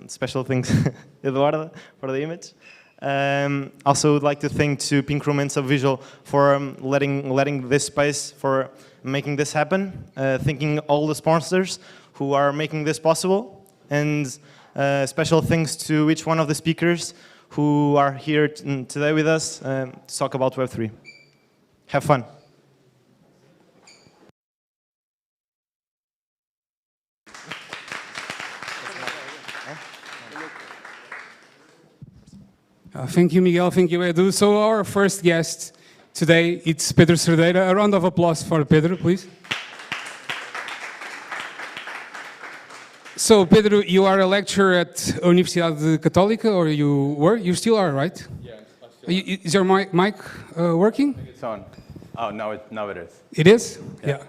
Special thanks, Eduardo, for the image. Also would like to thank to Pink Room and Subvisual for letting this space, for making this happen, thanking all the sponsors who are making this possible, and special thanks to each one of the speakers who are here today with us to talk about Web3. Have fun. Thank you, Miguel. Thank you, Edu. So our first guest today, it's Pedro Cerdeira. A round of applause for Pedro, please. So, Pedro, you are a lecturer at Universidade Católica, or you were? You still are, right? Yeah, I still Is your mic working? It's on. Oh, now it is. It is? Yeah.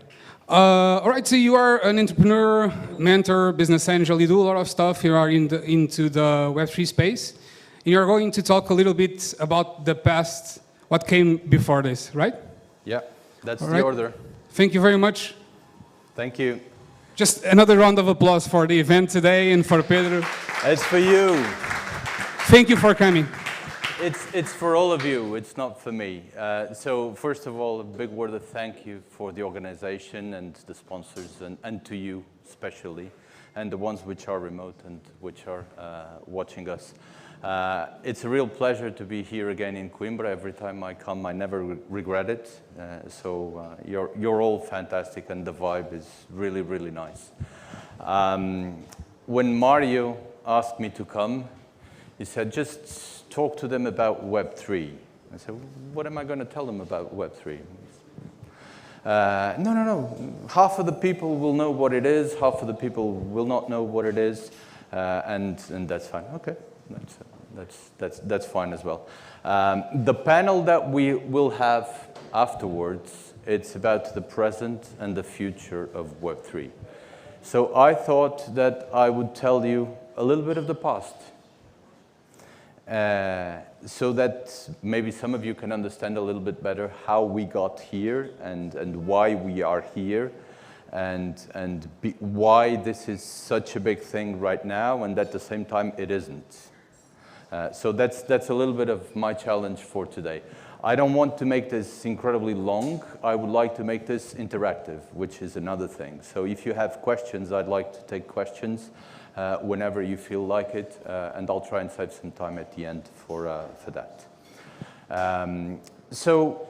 All right, so you are an entrepreneur, mentor, business angel. You do a lot of stuff. You are into the Web3 space. You're going to talk a little bit about the past, what came before this, right? Yeah, that's the order. Thank you very much. Thank you. Just another round of applause for the event today and for Pedro. It's for you. Thank you for coming. It's for all of you. It's not for me. So first of all, a big word of thank you for the organization and the sponsors, and to you especially, and the ones which are remote and which are watching us. It's a real pleasure to be here again in Coimbra. Every time I come, I never regret it. So you're all fantastic, and the vibe is really, really nice. When Mario asked me to come, he said, just talk to them about Web3. I said, what am I going to tell them about Web3? No. Half of the people will know what it is. Half of the people will not know what it is. And that's fine. Okay. That's fine as well. The panel that we will have afterwards, it's about the present and the future of Web3. So I thought that I would tell you a little bit of the past, so that maybe some of you can understand a little bit better how we got here and why we are here, and why this is such a big thing right now, and at the same time it isn't. So that's a little bit of my challenge for today. I don't want to make this incredibly long. I would like to make this interactive, which is another thing. So if you have questions, I'd like to take questions whenever you feel like it, and I'll try and save some time at the end for that. So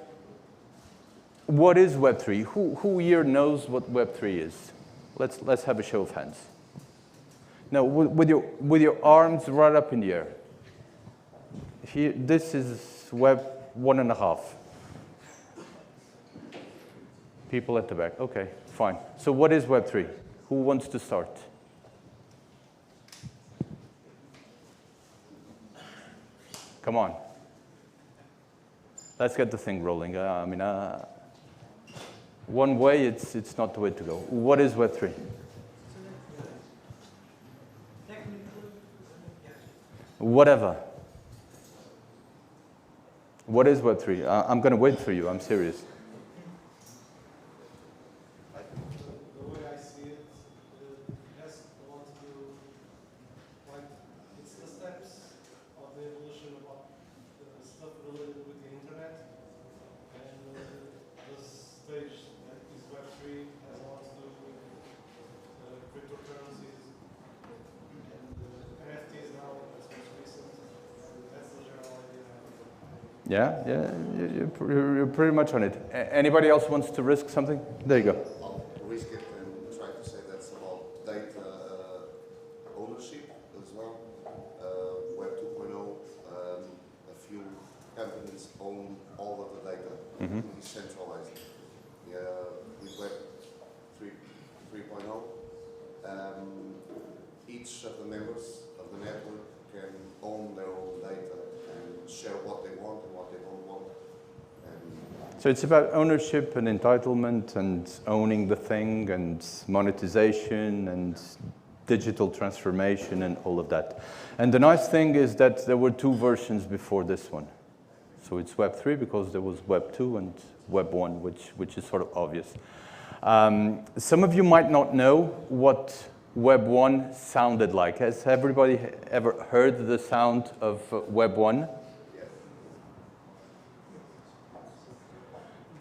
what is Web3? Who here knows what Web3 is? Let's have a show of hands. No, with your arms right up in the air. Here, this is Web 1.5. People at the back. Okay, fine. So what is Web3? Who wants to start? Come on. Let's get the thing rolling. I mean, one way, it's not the way to go. What is Web3? Whatever. What is Web3? I'm going to wait for you. I'm serious. The way I see it, has a lot to do, like, it's the steps of the evolution of the stuff related with the internet, and the stage that is Web3 has a lot to do with cryptocurrencies and NFTs now, that's most recent, and that's the general idea. Yeah, you're pretty much on it. Anybody else wants to risk something? There you go. I'll risk it and try to say that's about data ownership as well. Web 2.0, a few companies own all of the data, decentralized. With Web 3.0, each of the members of the network can own their own data and share what they want and what they don't want. So it's about ownership and entitlement and owning the thing and monetization and digital transformation and all of that. And the nice thing is that there were two versions before this one. So it's Web 3 because there was Web 2 and Web 1, which is sort of obvious. Some of you might not know what Web 1 sounded like. Has everybody ever heard the sound of Web 1?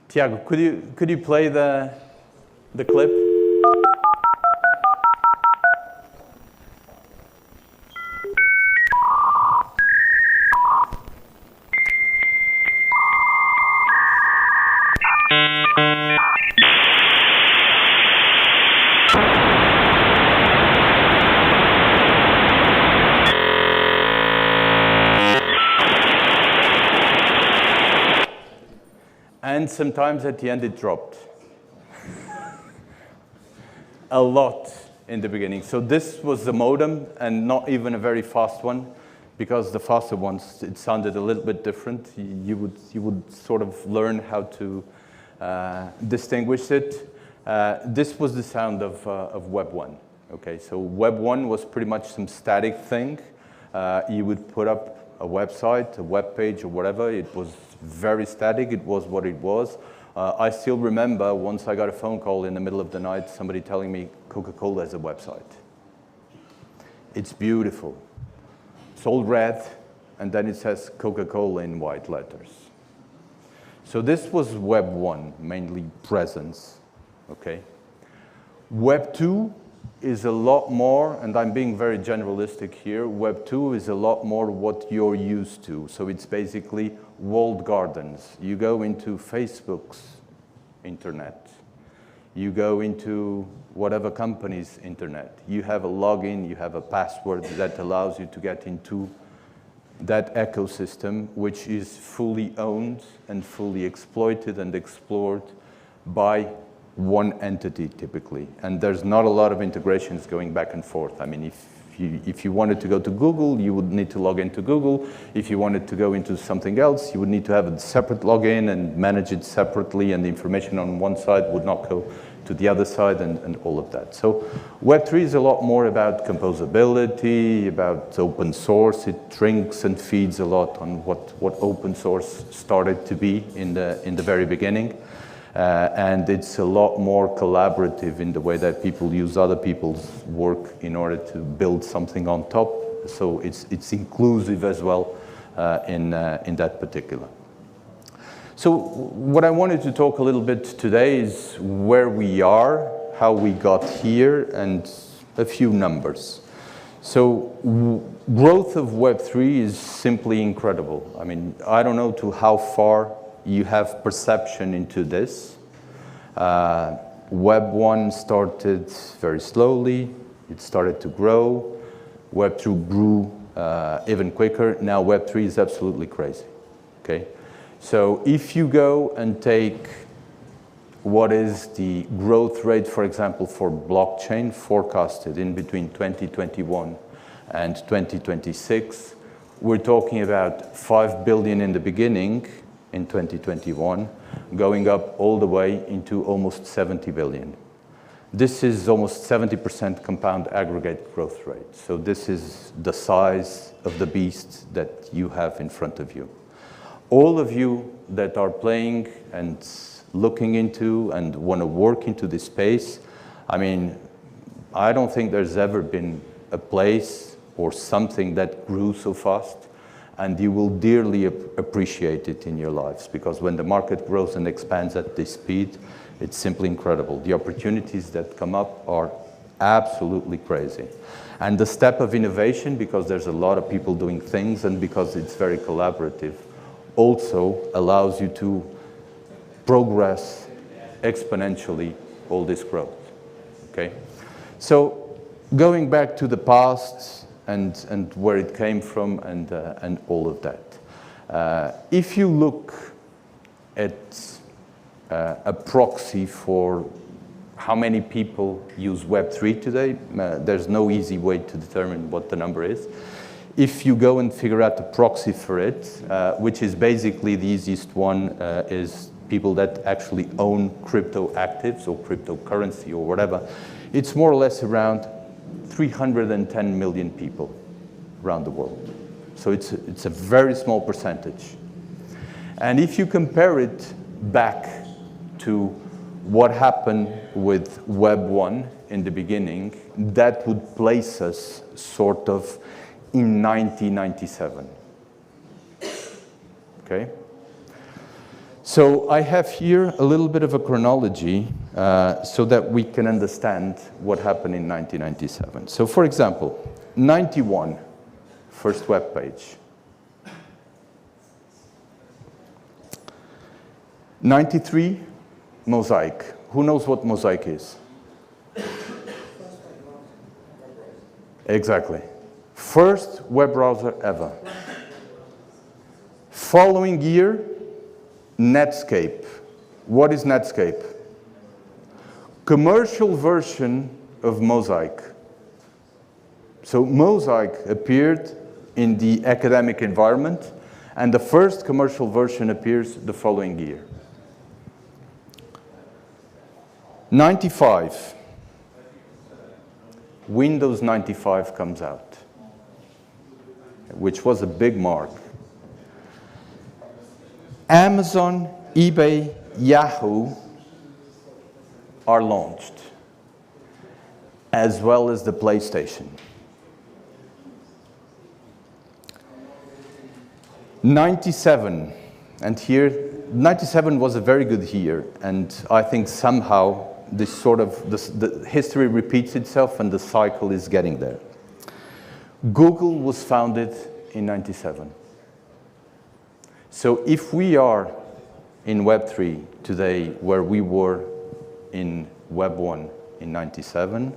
Tiago, could you play the clip? And sometimes at the end it dropped. A lot in the beginning. So this was the modem, and not even a very fast one, because the faster ones, it sounded a little bit different. You would sort of learn how to distinguish it. This was the sound of Web 1. Okay, so Web 1 was pretty much some static thing. You would put up a website, a web page, or whatever. It was very static. It was what it was. I still remember once I got a phone call in the middle of the night, somebody telling me Coca-Cola has a website. It's beautiful. It's all red, and then it says Coca-Cola in white letters. So this was Web 1, mainly presence. Okay. Web 2 is a lot more, and I'm being very generalistic here, Web 2 is a lot more what you're used to. So it's basically walled gardens. You go into Facebook's internet. You go into whatever company's internet. You have a login, you have a password that allows you to get into that ecosystem, which is fully owned and fully exploited and explored by one entity typically, and there's not a lot of integrations going back and forth. I mean, if you wanted to go to Google, you would need to log into Google. If you wanted to go into something else, you would need to have a separate login and manage it separately, and the information on one side would not go to the other side, and all of that. So Web3 is a lot more about composability, about open source. It drinks and feeds a lot on what open source started to be in the very beginning. And it's a lot more collaborative in the way that people use other people's work in order to build something on top. So it's inclusive as well in that particular. So what I wanted to talk a little bit today is where we are, how we got here, and a few numbers. So growth of Web3 is simply incredible. I mean, I don't know to how far you have perception into this. Web 1 started very slowly. It started to grow. Web 2 grew even quicker. Now Web 3 is absolutely crazy. Okay? So if you go and take what is the growth rate, for example, for blockchain forecasted in between 2021 and 2026, we're talking about 5 billion in the beginning in 2021, going up all the way into almost 70 billion. This is almost 70% compound aggregate growth rate. So this is the size of the beast that you have in front of you. All of you that are playing and looking into and want to work into this space, I mean, I don't think there's ever been a place or something that grew so fast, and you will dearly appreciate it in your lives, because when the market grows and expands at this speed, it's simply incredible. The opportunities that come up are absolutely crazy. And the step of innovation, because there's a lot of people doing things and because it's very collaborative, also allows you to progress exponentially all this growth. Okay? So going back to the past and where it came from and all of that. If you look at a proxy for how many people use Web3 today, there's no easy way to determine what the number is. If you go and figure out the proxy for it, which is basically the easiest one, is people that actually own crypto actives or cryptocurrency or whatever, it's more or less around 310 million people around the world. So it's a very small percentage. And if you compare it back to what happened with Web 1 in the beginning, that would place us sort of in 1997. Okay? So I have here a little bit of a chronology so that we can understand what happened in 1997. So for example, 91, first web page. 93, Mosaic. Who knows what Mosaic is? Exactly. First web browser ever. Following year, Netscape. What is Netscape? Commercial version of Mosaic. So Mosaic appeared in the academic environment, and the first commercial version appears the following year. 95. Windows 95 comes out, which was a big mark. Amazon, eBay, Yahoo are launched, as well as the PlayStation. 97, and here, 97 was a very good year, and I think somehow this sort of, the history repeats itself and the cycle is getting there. Google was founded in 97. So if we are in Web3 today where we were in Web 1 in 97,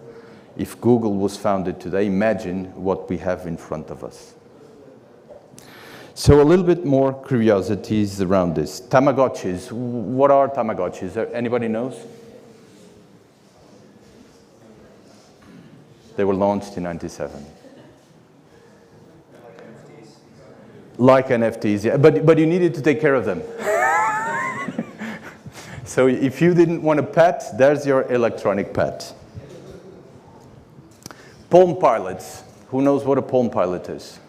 if Google was founded today, imagine what we have in front of us. So a little bit more curiosities around this. Tamagotchis. What are Tamagotchis? Anybody knows? They were launched in 97. Like NFTs, yeah. But you needed to take care of them. So if you didn't want a pet, there's your electronic pet. Palm Pilots. Who knows what a Palm Pilot is?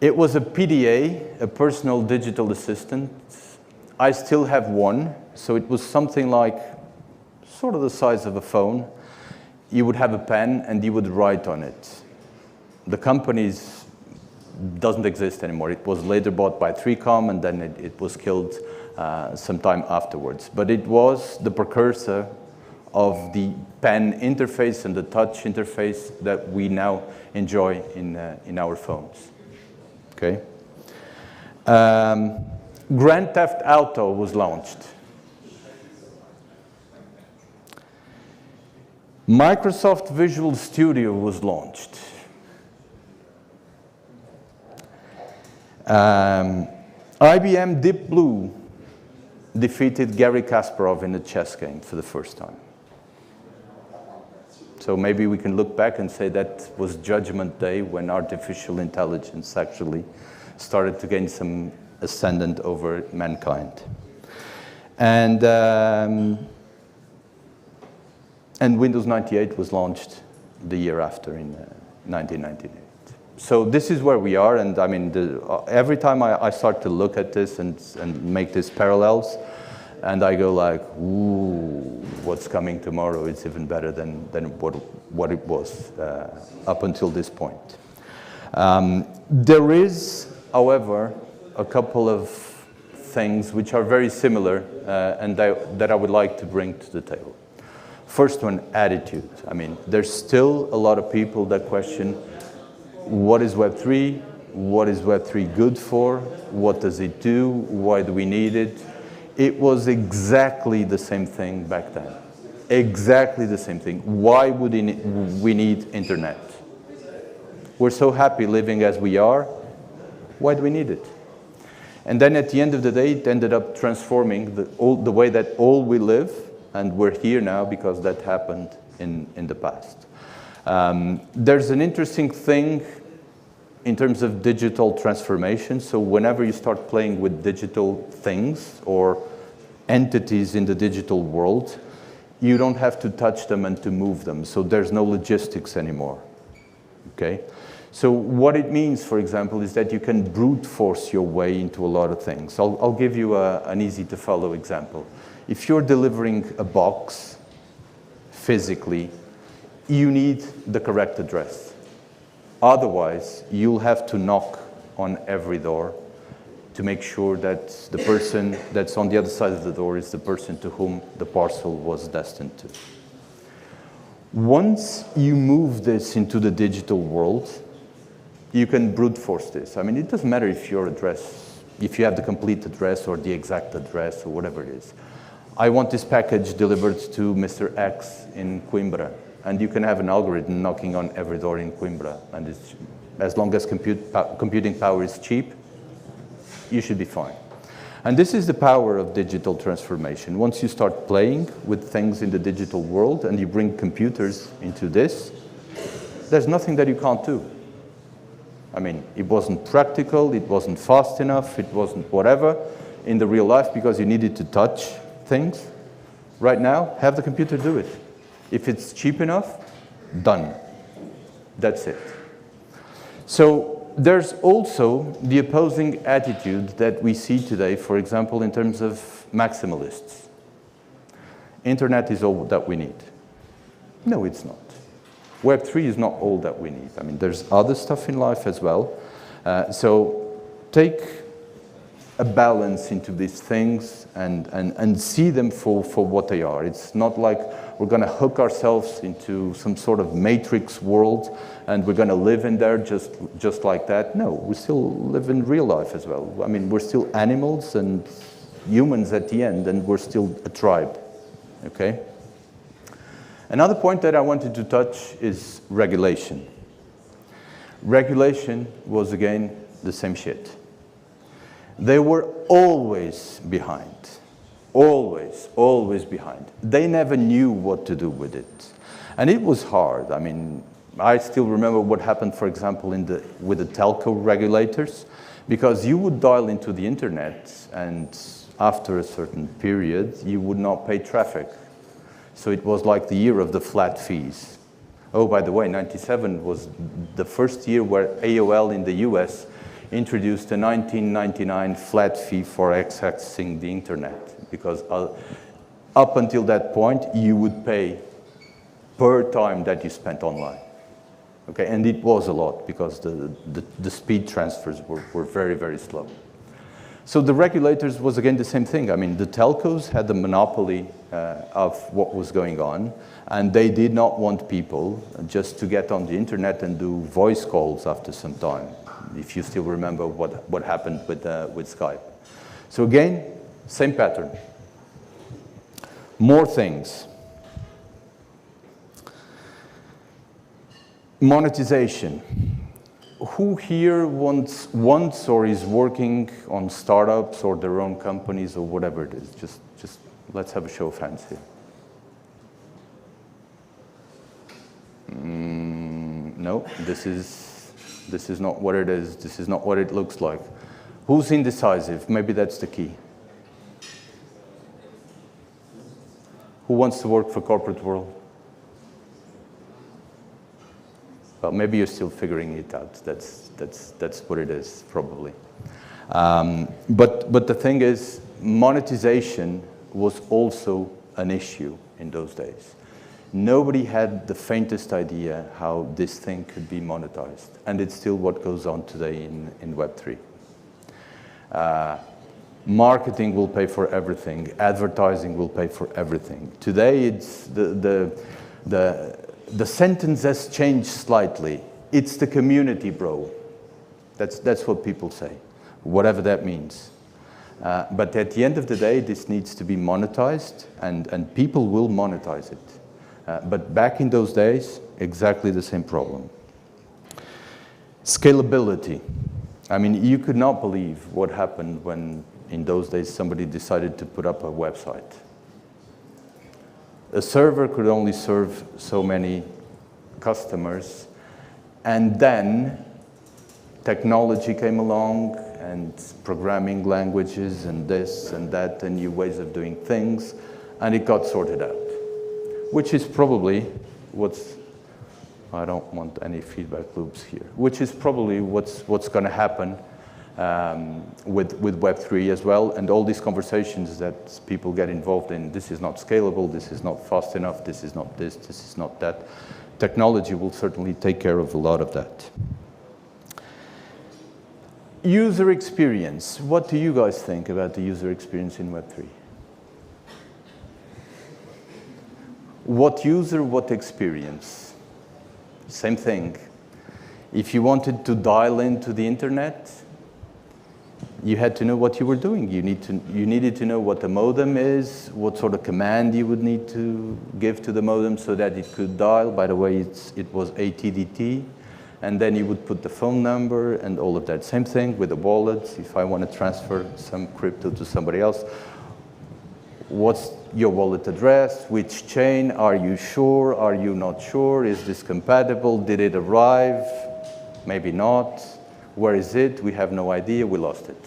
It was a PDA, a personal digital assistant. I still have one, so it was something like sort of the size of a phone. You would have a pen and you would write on it. The company doesn't exist anymore. It was later bought by 3Com and then it was killed sometime afterwards. But it was the precursor of the pen interface and the touch interface that we now enjoy in our phones. Okay. Grand Theft Auto was launched. Microsoft Visual Studio was launched. IBM Deep Blue defeated Garry Kasparov in a chess game for the first time. So maybe we can look back and say that was Judgment Day when artificial intelligence actually started to gain some ascendant over mankind. And Windows 98 was launched the year after in 1998. So this is where we are, and I mean, every time I start to look at this and make these parallels, and I go like, ooh, what's coming tomorrow is even better than what it was up until this point. There is, however, a couple of things which are very similar and that I would like to bring to the table. First one, attitude. I mean, there's still a lot of people that question, what is Web3? What is Web3 good for? What does it do? Why do we need it? It was exactly the same thing back then. Exactly the same thing. Why would we need internet? We're so happy living as we are. Why do we need it? And then at the end of the day, it ended up transforming the way that all we live, and we're here now because that happened in the past. There's an interesting thing in terms of digital transformation. So whenever you start playing with digital things or entities in the digital world, you don't have to touch them and to move them. So there's no logistics anymore. Okay? So what it means, for example, is that you can brute force your way into a lot of things. I'll give you an easy to follow example. if you're delivering a box physically, you need the correct address. Otherwise, you'll have to knock on every door to make sure that the person that's on the other side of the door is the person to whom the parcel was destined to. Once you move this into the digital world, you can brute force this. I mean, it doesn't matter if your address, if you have the complete address or the exact address or whatever it is. I want this package delivered to Mr. X in Coimbra, and you can have an algorithm knocking on every door in Coimbra, and it's, as long as computing power is cheap, you should be fine. And this is the power of digital transformation. Once you start playing with things in the digital world and you bring computers into this, there's nothing that you can't do. I mean, it wasn't practical, it wasn't fast enough, it wasn't whatever in the real life because you needed to touch things. Right now, have the computer do it. If it's cheap enough, done. That's it. So there's also the opposing attitude that we see today, for example, in terms of maximalists. Internet is all that we need. No, it's not. Web3 is not all that we need. I mean, there's other stuff in life as well. So take a balance into these things and see them for what they are. It's not like we're going to hook ourselves into some sort of matrix world and we're going to live in there just like that. No, we still live in real life as well. I mean, we're still animals and humans at the end, and we're still a tribe, okay? Another point that I wanted to touch is regulation. Regulation was, again, the same shit. They were always behind. Always behind. They never knew what to do with it. And it was hard. I mean, I still remember what happened, for example, with the telco regulators, because you would dial into the internet and after a certain period, you would not pay traffic. So it was like the year of the flat fees. Oh, by the way, 97 was the first year where AOL in the US introduced a $19.99 flat fee for accessing the internet, because up until that point, you would pay per time that you spent online. Okay, and it was a lot because the speed transfers were very, very slow. So the regulators was again the same thing. I mean, the telcos had the monopoly of what was going on, and they did not want people just to get on the internet and do voice calls after some time, if you still remember what happened with Skype. So again, same pattern. More things. Monetization. Who here wants or is working on startups or their own companies or whatever it is? Just let's have a show of hands here. No, this is not what it is. This is not what it looks like. Who's indecisive? Maybe that's the key. Who wants to work for corporate world? Well, maybe you're still figuring it out. That's what it is, probably. But the thing is, monetization was also an issue in those days. Nobody had the faintest idea how this thing could be monetized, and it's still what goes on today in Web3. Marketing will pay for everything. Advertising will pay for everything. Today, it's the sentence has changed slightly. It's the community, bro. That's what people say, whatever that means. But at the end of the day, this needs to be monetized, and people will monetize it. But back in those days, exactly the same problem. Scalability. I mean, you could not believe what happened when, in those days, somebody decided to put up a website. A server could only serve so many customers, and then technology came along, and programming languages, and this and that, and new ways of doing things, and it got sorted out. Which is probably what's, I don't want any feedback loops here, which is probably what's going to happen with Web3 as well, and all these conversations that people get involved in. This is not scalable, this is not fast enough, this is not this is not that. Technology will certainly take care of a lot of that. User experience. What do you guys think about the user experience in Web3? What user, what experience? Same thing. If you wanted to dial into the internet, you had to know what you were doing. You needed to know what the modem is, what sort of command you would need to give to the modem so that it could dial. By the way, it was ATDT. And then you would put the phone number and all of that. Same thing with the wallet. If I want to transfer some crypto to somebody else, what's your wallet address? Which chain? Are you sure? Are you not sure? Is this compatible? Did it arrive? Maybe not. Where is it? We have no idea. We lost it.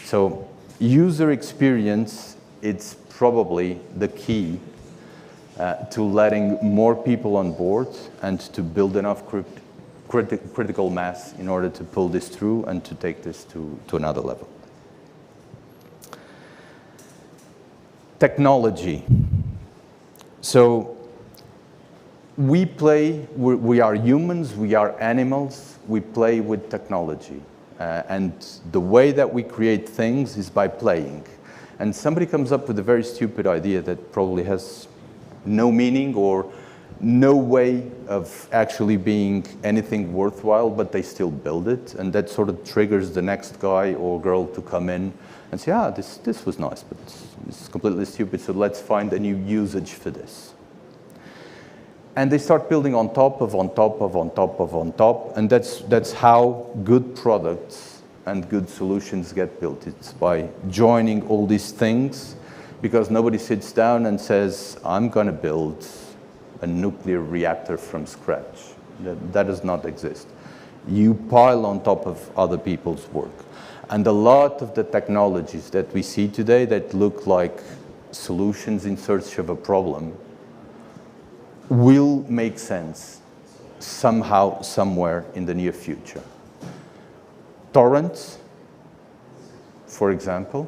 So user experience, it's probably the key to letting more people on board and to build enough critical mass in order to pull this through and to take this to another level. Technology. So we are humans, we are animals, we play with technology. And the way that we create things is by playing. And somebody comes up with a very stupid idea that probably has no meaning or no way of actually being anything worthwhile, but they still build it, and that sort of triggers the next guy or girl to come in and say, ah, this was nice, but it's completely stupid, so let's find a new usage for this. And they start building on top of, on top of, on top of, on top, and that's how good products and good solutions get built. It's by joining all these things, because nobody sits down and says, I'm going to build a nuclear reactor from scratch. That does not exist. You pile on top of other people's work. And a lot of the technologies that we see today that look like solutions in search of a problem will make sense somehow, somewhere in the near future. Torrents, for example,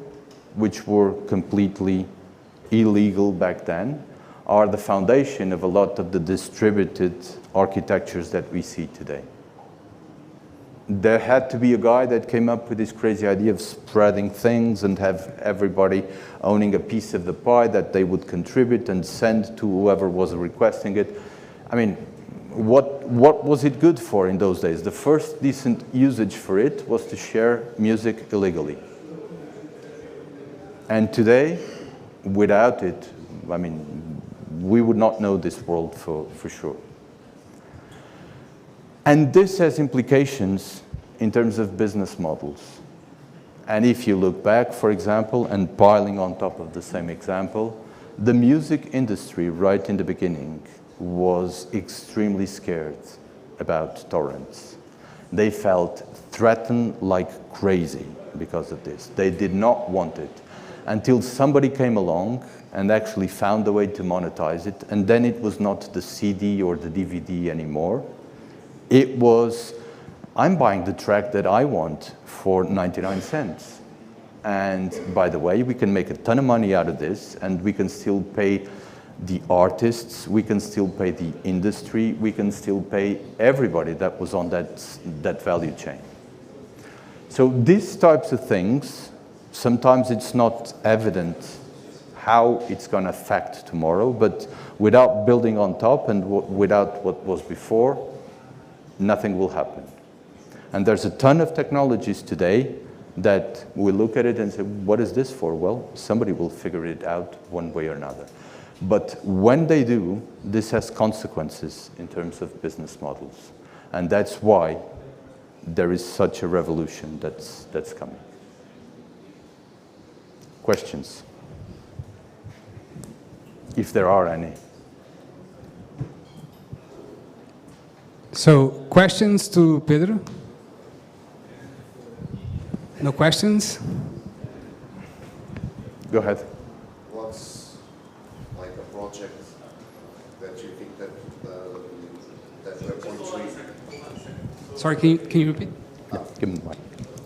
which were completely illegal back then, are the foundation of a lot of the distributed architectures that we see today. There had to be a guy that came up with this crazy idea of spreading things and have everybody owning a piece of the pie that they would contribute and send to whoever was requesting it. I mean, what was it good for in those days? The first decent usage for it was to share music illegally. And today, without it, I mean, we would not know this world for sure. And this has implications in terms of business models. And if you look back, for example, and piling on top of the same example, the music industry right in the beginning was extremely scared about torrents. They felt threatened like crazy because of this. They did not want it until somebody came along and actually found a way to monetize it, and then it was not the CD or the DVD anymore. It was, I'm buying the track that I want for 99 cents. And by the way, we can make a ton of money out of this, and we can still pay the artists, we can still pay the industry, we can still pay everybody that was on that value chain. So these types of things, sometimes it's not evident how it's going to affect tomorrow, but without building on top and without what was before, nothing will happen. And there's a ton of technologies today that we look at it and say, what is this for? Well, somebody will figure it out one way or another. But when they do, this has consequences in terms of business models. And that's why there is such a revolution that's coming. Questions? If there are any. So, questions to Pedro? No questions? Go ahead. What's like a project that you think that that Web.3? Sorry, can you repeat? Yeah, give me the mic.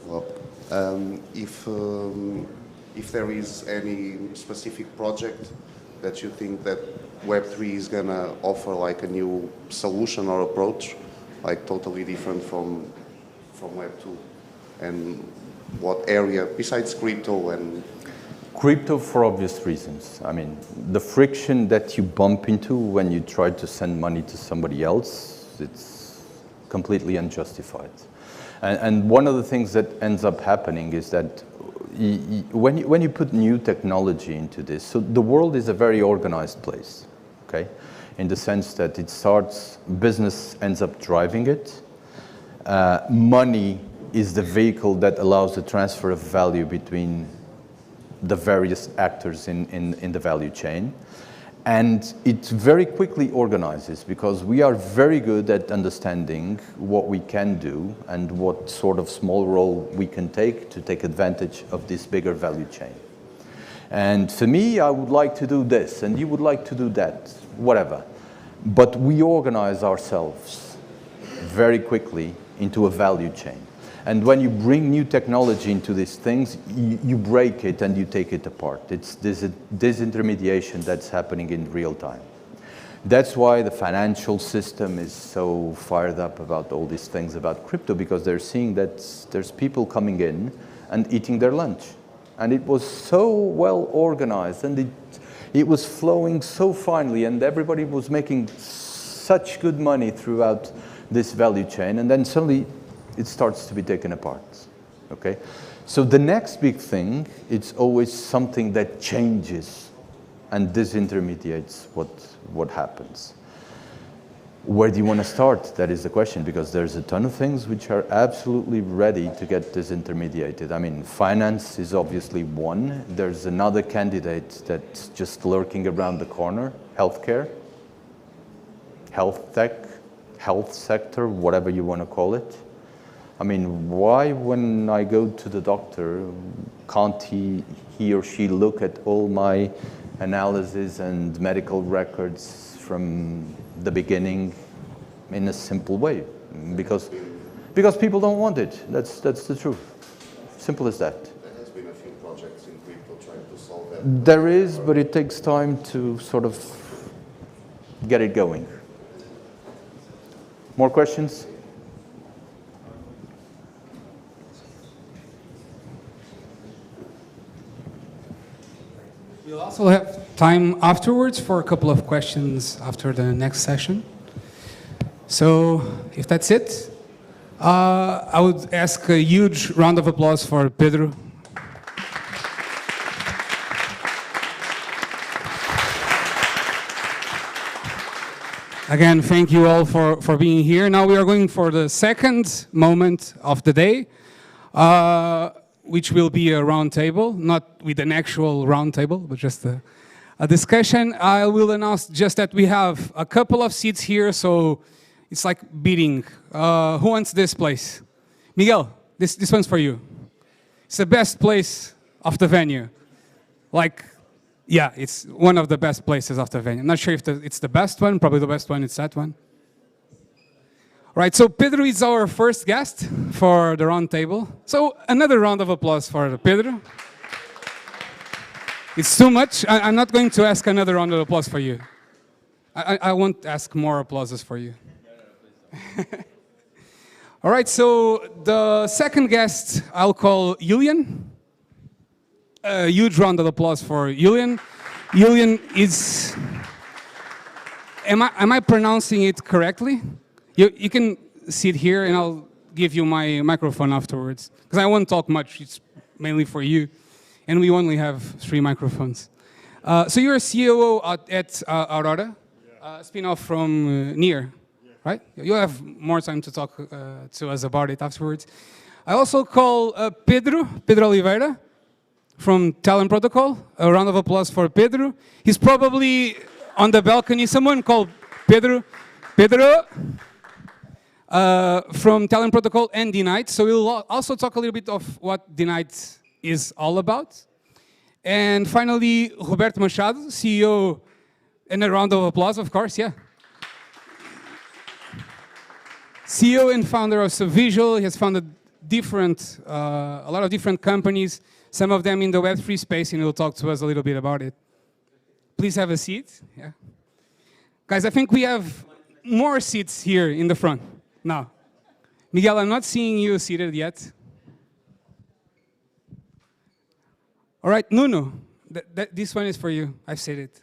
Well, If there is any specific project that you think that Web3 is gonna offer like a new solution or approach, like totally different from Web2, and what area besides crypto and Crypto for obvious reasons. I mean, the friction that you bump into when you try to send money to somebody else, it's completely unjustified. And one of the things that ends up happening is that when you put new technology into this, so the world is a very organized place, okay? In the sense that it starts, business ends up driving it. Money is the vehicle that allows the transfer of value between the various actors in the value chain. And it very quickly organizes because we are very good at understanding what we can do and what sort of small role we can take to take advantage of this bigger value chain. And for me, I would like to do this and you would like to do that, whatever. But we organize ourselves very quickly into a value chain. And when you bring new technology into these things, you break it and you take it apart. It's this disintermediation that's happening in real time. That's why the financial system is so fired up about all these things about crypto, because they're seeing that there's people coming in and eating their lunch. And it was so well organized and it was flowing so finely and everybody was making such good money throughout this value chain. And then suddenly, it starts to be taken apart, okay? So the next big thing, it's always something that changes and disintermediates what happens. Where do you want to start? That is the question, because there's a ton of things which are absolutely ready to get disintermediated. I mean, finance is obviously one. There's another candidate that's just lurking around the corner, healthcare, health tech, health sector, whatever you want to call it. I mean, why when I go to the doctor, can't he or she look at all my analysis and medical records from the beginning in a simple way? Because people don't want it. That's the truth. Simple as that. there has been a few projects in crypto trying to solve that. There is, but it takes time to sort of get it going. More questions? We'll also have time afterwards for a couple of questions after the next session. So if that's it, I would ask a huge round of applause for Pedro. Again, thank you all for being here. Now we are going for the second moment of the day. Which will be a round table, not with an actual round table, but just a discussion. I will announce just that we have a couple of seats here, so it's like bidding. Who wants this place? Miguel, this one's for you. It's the best place of the venue. Like, yeah, it's one of the best places of the venue. I'm not sure if it's the best one, probably the best one, it's that one. Right, so Pedro is our first guest for the round table. So another round of applause for Pedro. It's too much. I'm not going to ask another round of applause for you. I won't ask more applauses for you. All right, so the second guest I'll call Yulian. A huge round of applause for Yulian. Yulian is... Am I pronouncing it correctly? You can sit here and I'll give you my microphone afterwards. Because I won't talk much, it's mainly for you. And we only have 3 microphones. So you're a COO at Aurora, a spin-off from Near, right? You'll have more time to talk to us about it afterwards. I also call Pedro Oliveira from Talent Protocol. A round of applause for Pedro. He's probably on the balcony. Someone call Pedro. From Talent Protocol and DeNites. So we'll also talk a little bit of what DeNites is all about. And finally, Roberto Machado, CEO, and a round of applause, of course, yeah. CEO and founder of Subvisual. He has founded a lot of different companies, some of them in the Web3 space, and he'll talk to us a little bit about it. Please have a seat. Yeah. Guys, I think we have more seats here in the front now. Miguel, I'm not seeing you seated yet. All right, Nuno, this one is for you. I've said it.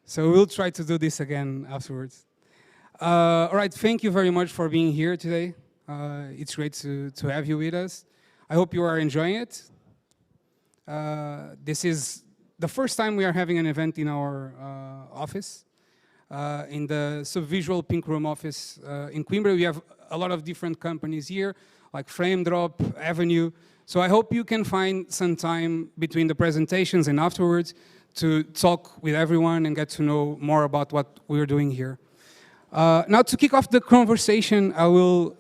So we'll try to do this again afterwards. All right, thank you very much for being here today. It's great to have you with us. I hope you are enjoying it. This is the first time we are having an event in our office. In the Subvisual Pink Room office in Coimbra, we have a lot of different companies here, like FrameDrop, Avenue. So I hope you can find some time between the presentations and afterwards to talk with everyone and get to know more about what we're doing here. Now, to kick off the conversation, I will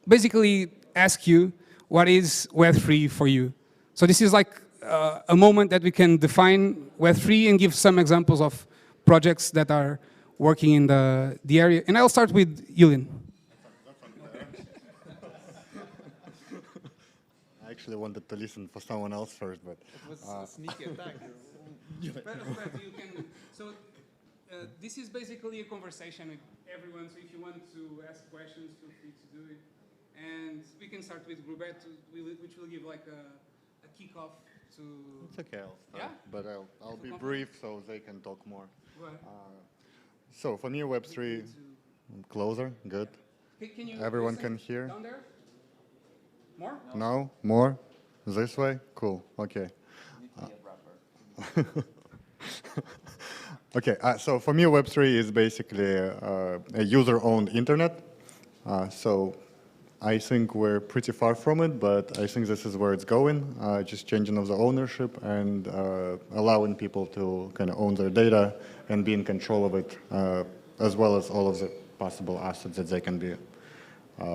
basically ask you, what is Web3 for you? So this is like a moment that we can define Web3 and give some examples of projects that are working in the area. And I'll start with Yulian. I actually wanted to listen for someone else first, but... It was a sneaky attack. This is basically a conversation with everyone, so if you want to ask questions, feel free to do it. And we can start with Roberto, which will give like a kickoff to... It's okay, I'll start, yeah? but I'll be brief so they can talk more. Go ahead. So for me, Web3, closer, good. Can you Everyone listen can hear. down there? More? No? More? This way? Cool, okay. Okay, so for me, Web3 is basically a user-owned internet. So I think we're pretty far from it, but I think this is where it's going, just changing of the ownership and allowing people to kind of own their data and be in control of it, as well as all of the possible assets that they can be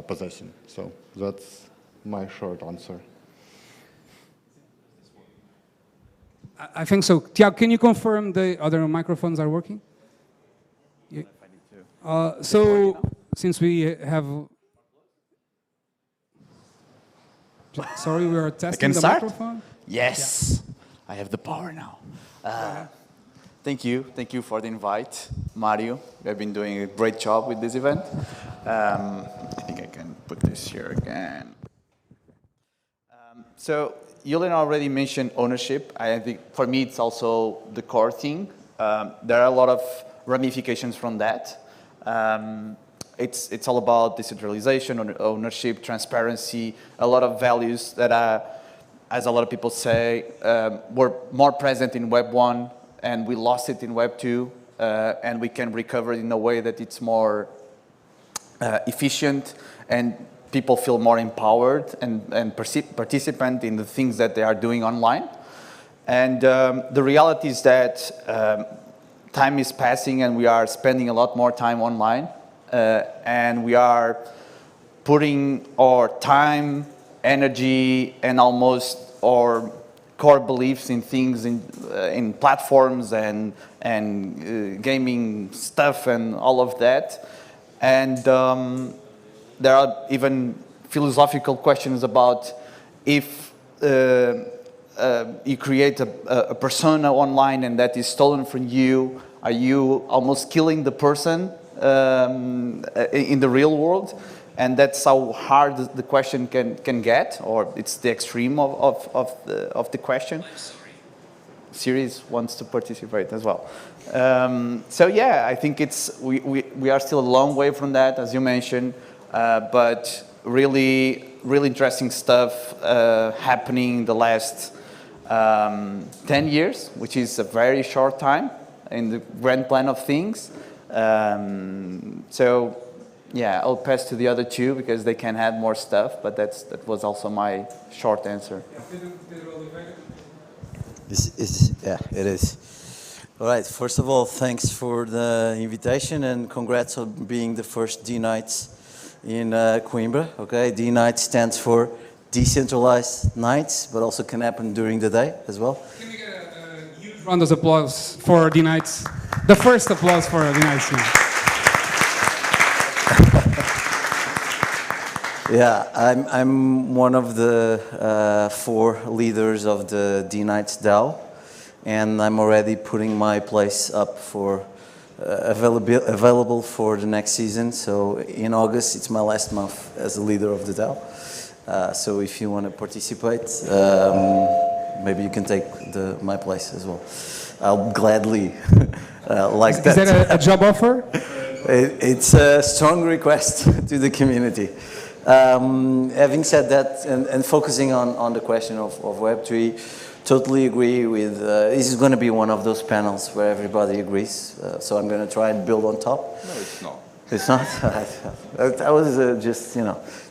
possessing. So that's my short answer. I think so. Tiago, can you confirm the other microphones are working? Yeah. So, since we have... Sorry, we are testing the microphone. Yes, yeah. I have the power now. Thank you for the invite, Mario. You have been doing a great job with this event. I think I can put this here again. So Yulian already mentioned ownership. I think for me it's also the core thing. There are a lot of ramifications from that. It's all about decentralization, ownership, transparency, a lot of values that are, as a lot of people say, were more present in Web 1 and we lost it in Web 2, and we can recover it in a way that it's more efficient and people feel more empowered and participant in the things that they are doing online. And the reality is that time is passing and we are spending a lot more time online. And we are putting our time, energy, and almost our core beliefs in things, in platforms and gaming stuff and all of that. And there are even philosophical questions about if you create a persona online and that is stolen from you, are you almost killing the person in the real world? And that's how hard the question can get, or it's the extreme of the question. Series wants to participate as well. So yeah, I think we are still a long way from that, as you mentioned, but really interesting stuff happening the last 10 years, which is a very short time in the grand plan of things. So yeah, I'll pass to the other two because they can add more stuff, but that was also my short answer. Pedro Oliveira. Yeah, it is. All right, first of all, thanks for the invitation and congrats on being the first DeNites in Coimbra. Okay, DeNites stands for Decentralized Nights, but also can happen during the day as well. Can we get a huge round of applause for DeNites? The first applause for DeNites. Yeah, I'm one of the 4 leaders of the DeNites DAO, and I'm already putting my place up for available for the next season. So in August, it's my last month as a leader of the DAO. So if you want to participate, maybe you can take my place as well. I'll gladly like that. Is that a job offer? It's a strong request to the community. Having said that, and focusing on the question of Web3, totally agree with, this is going to be one of those panels where everybody agrees, so I'm going to try and build on top. No, it's not. It's not? I was just,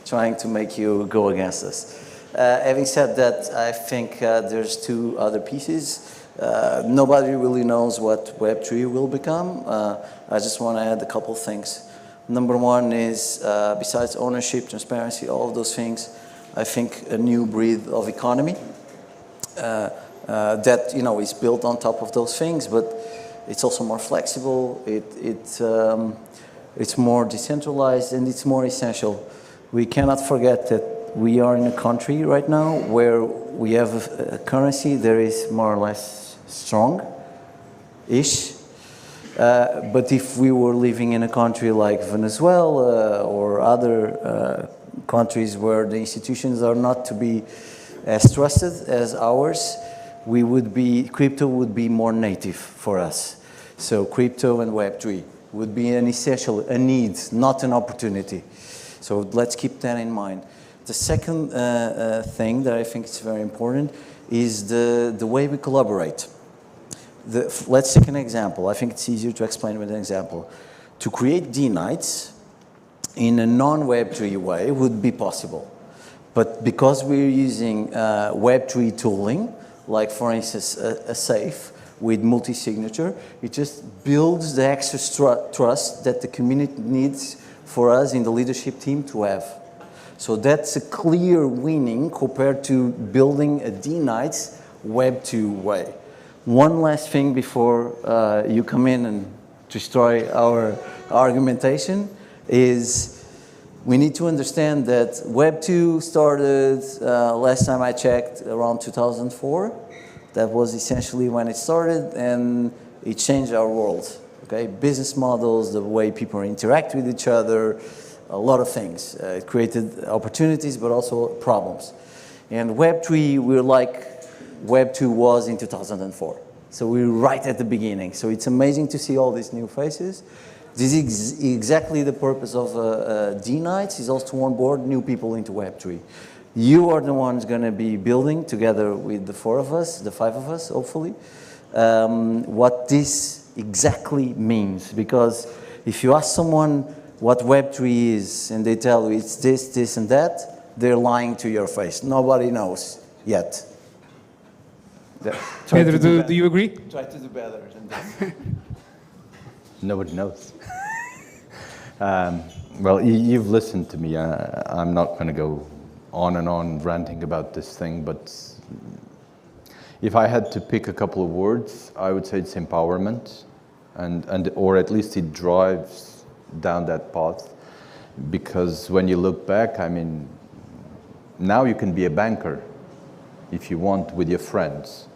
trying to make you go against us. Having said that, I think there's 2 other pieces. Nobody really knows what Web3 will become. I just want to add a couple things. Number 1 is, besides ownership, transparency, all of those things, I think a new breed of economy that is built on top of those things, but it's also more flexible. It's more decentralized, and it's more essential. We cannot forget that we are in a country right now where we have a currency that is more or less strong-ish. But if we were living in a country like Venezuela or other countries where the institutions are not to be as trusted as ours, crypto would be more native for us. So crypto and Web3 would be an essential, a need, not an opportunity. So let's keep that in mind. The second thing that I think is very important is the way we collaborate. Let's take an example. I think it's easier to explain with an example. To create DeNites in a non-Web3 way would be possible. But because we're using Web3 tooling, like for instance a safe with multi-signature, it just builds the extra trust that the community needs for us in the leadership team to have. So that's a clear winning compared to building a DeNites Web2 way. One last thing before you come in and destroy our argumentation is we need to understand that Web2 started, last time I checked, around 2004. That was essentially when it started, and it changed our world. Okay, business models, the way people interact with each other, a lot of things. It created opportunities, but also problems. And Web3, we're like Web2 was in 2004. So we're right at the beginning. So it's amazing to see all these new faces. This is exactly the purpose of DeNites, is also to onboard new people into Web3. You are the ones going to be building, together with the 4 of us, the 5 of us, hopefully, what this exactly means. Because if you ask someone what Web3 is, and they tell you it's this, this, and that, they're lying to your face. Nobody knows yet. Pedro, do you agree? Try to do better than that. Nobody knows. Well, you've listened to me. I'm not going to go on and on ranting about this thing, but if I had to pick a couple of words, I would say it's empowerment, or at least it drives down that path. Because when you look back, I mean, now you can be a banker if you want with your friends.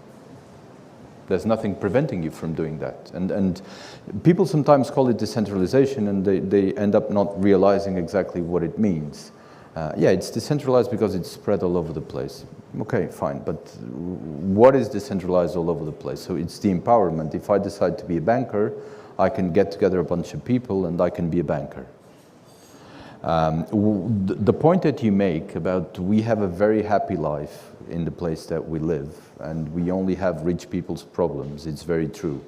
There's nothing preventing you from doing that. And people sometimes call it decentralization, and they end up not realizing exactly what it means. Yeah, it's decentralized because it's spread all over the place. Okay, fine, but what is decentralized all over the place? So it's the empowerment. If I decide to be a banker, I can get together a bunch of people and I can be a banker. The point that you make about we have a very happy life in the place that we live, and we only have rich people's problems, it's very true.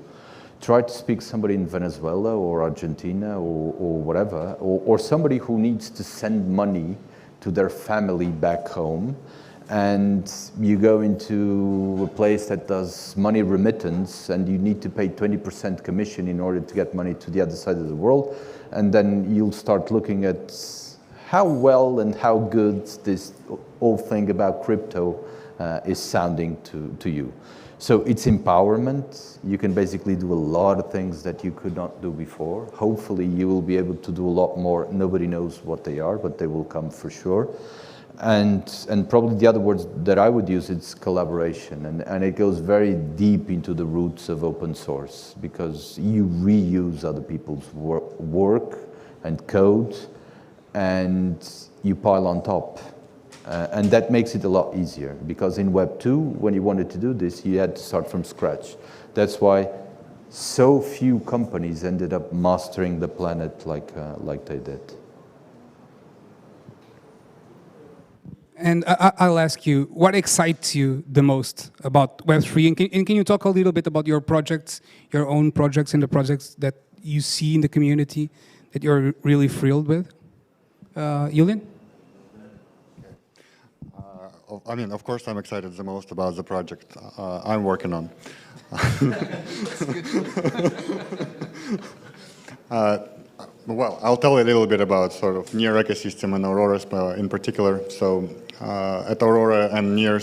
Try to speak to somebody in Venezuela or Argentina or whatever, or somebody who needs to send money to their family back home, and you go into a place that does money remittance and you need to pay 20% commission in order to get money to the other side of the world, and then you'll start looking at how well and how good this whole thing about crypto is sounding to you. So it's empowerment. You can basically do a lot of things that you could not do before. Hopefully you will be able to do a lot more. Nobody knows what they are, but they will come for sure. And probably the other words that I would use is collaboration. And it goes very deep into the roots of open source, because you reuse other people's work and code, and you pile on top. And that makes it a lot easier, because in Web 2, when you wanted to do this, you had to start from scratch. That's why so few companies ended up mastering the planet like they did. And I'll ask you, what excites you the most about Web3? And can you talk a little bit about your projects, your own projects, and the projects that you see in the community that you're really thrilled with? Yulian? I mean, of course, I'm excited the most about the project I'm working on. Well, I'll tell you a little bit about sort of Near ecosystem and Aurora in particular. So at Aurora and Near,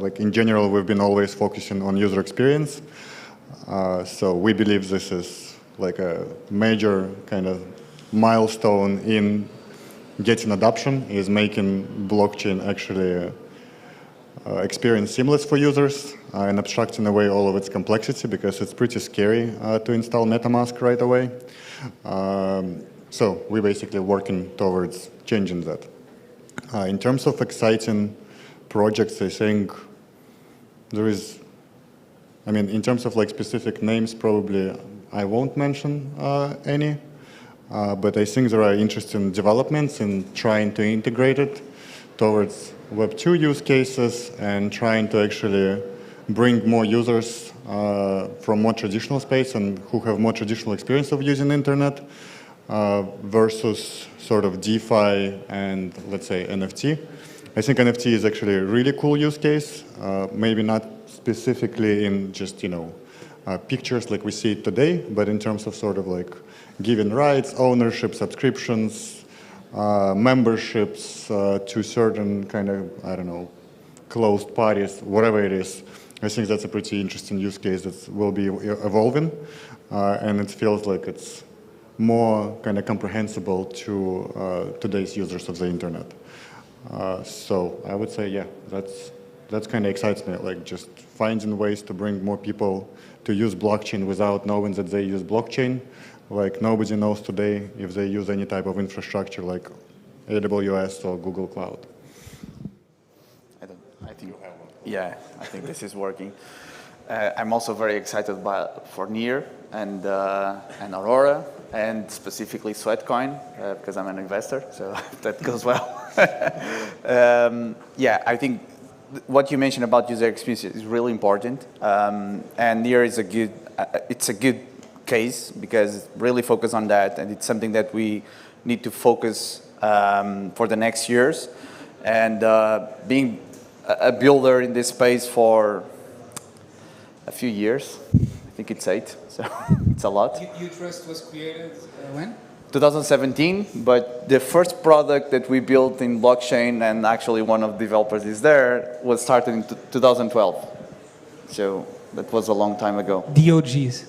like in general, we've been always focusing on user experience. So we believe this is like a major kind of milestone in getting adoption, is making blockchain actually experience seamless for users and abstracting away all of its complexity, because it's pretty scary to install MetaMask right away. So we're basically working towards changing that. In terms of exciting projects, I think there is, I mean, in terms of like specific names, probably I won't mention any, but I think there are interesting developments in trying to integrate it towards Web 2 use cases and trying to actually bring more users from more traditional space and who have more traditional experience of using the internet versus sort of DeFi and, let's say, NFT. I think NFT is actually a really cool use case, maybe not specifically in just, pictures like we see it today, but in terms of sort of like giving rights, ownership, subscriptions, memberships to certain kind of, I don't know, closed parties, whatever it is. I think that's a pretty interesting use case that will be evolving, and it feels like it's more kind of comprehensible to today's users of the internet. So I would say, yeah, that's kind of excites me, like just finding ways to bring more people to use blockchain without knowing that they use blockchain. Like nobody knows today if they use any type of infrastructure like AWS or Google Cloud. I think this is working. I'm also very excited for Near and Aurora, and specifically Sweatcoin, because I'm an investor, so that goes well. I think what you mentioned about user experience is really important, and Near is it's a good case because really focus on that, and it's something that we need to focus for the next years. And being a builder in this space for a few years, I think it's 8, so it's a lot. Utrust was created when? 2017, but the first product that we built in blockchain, and actually one of the developers is there, was started in 2012. So that was a long time ago. DOGs.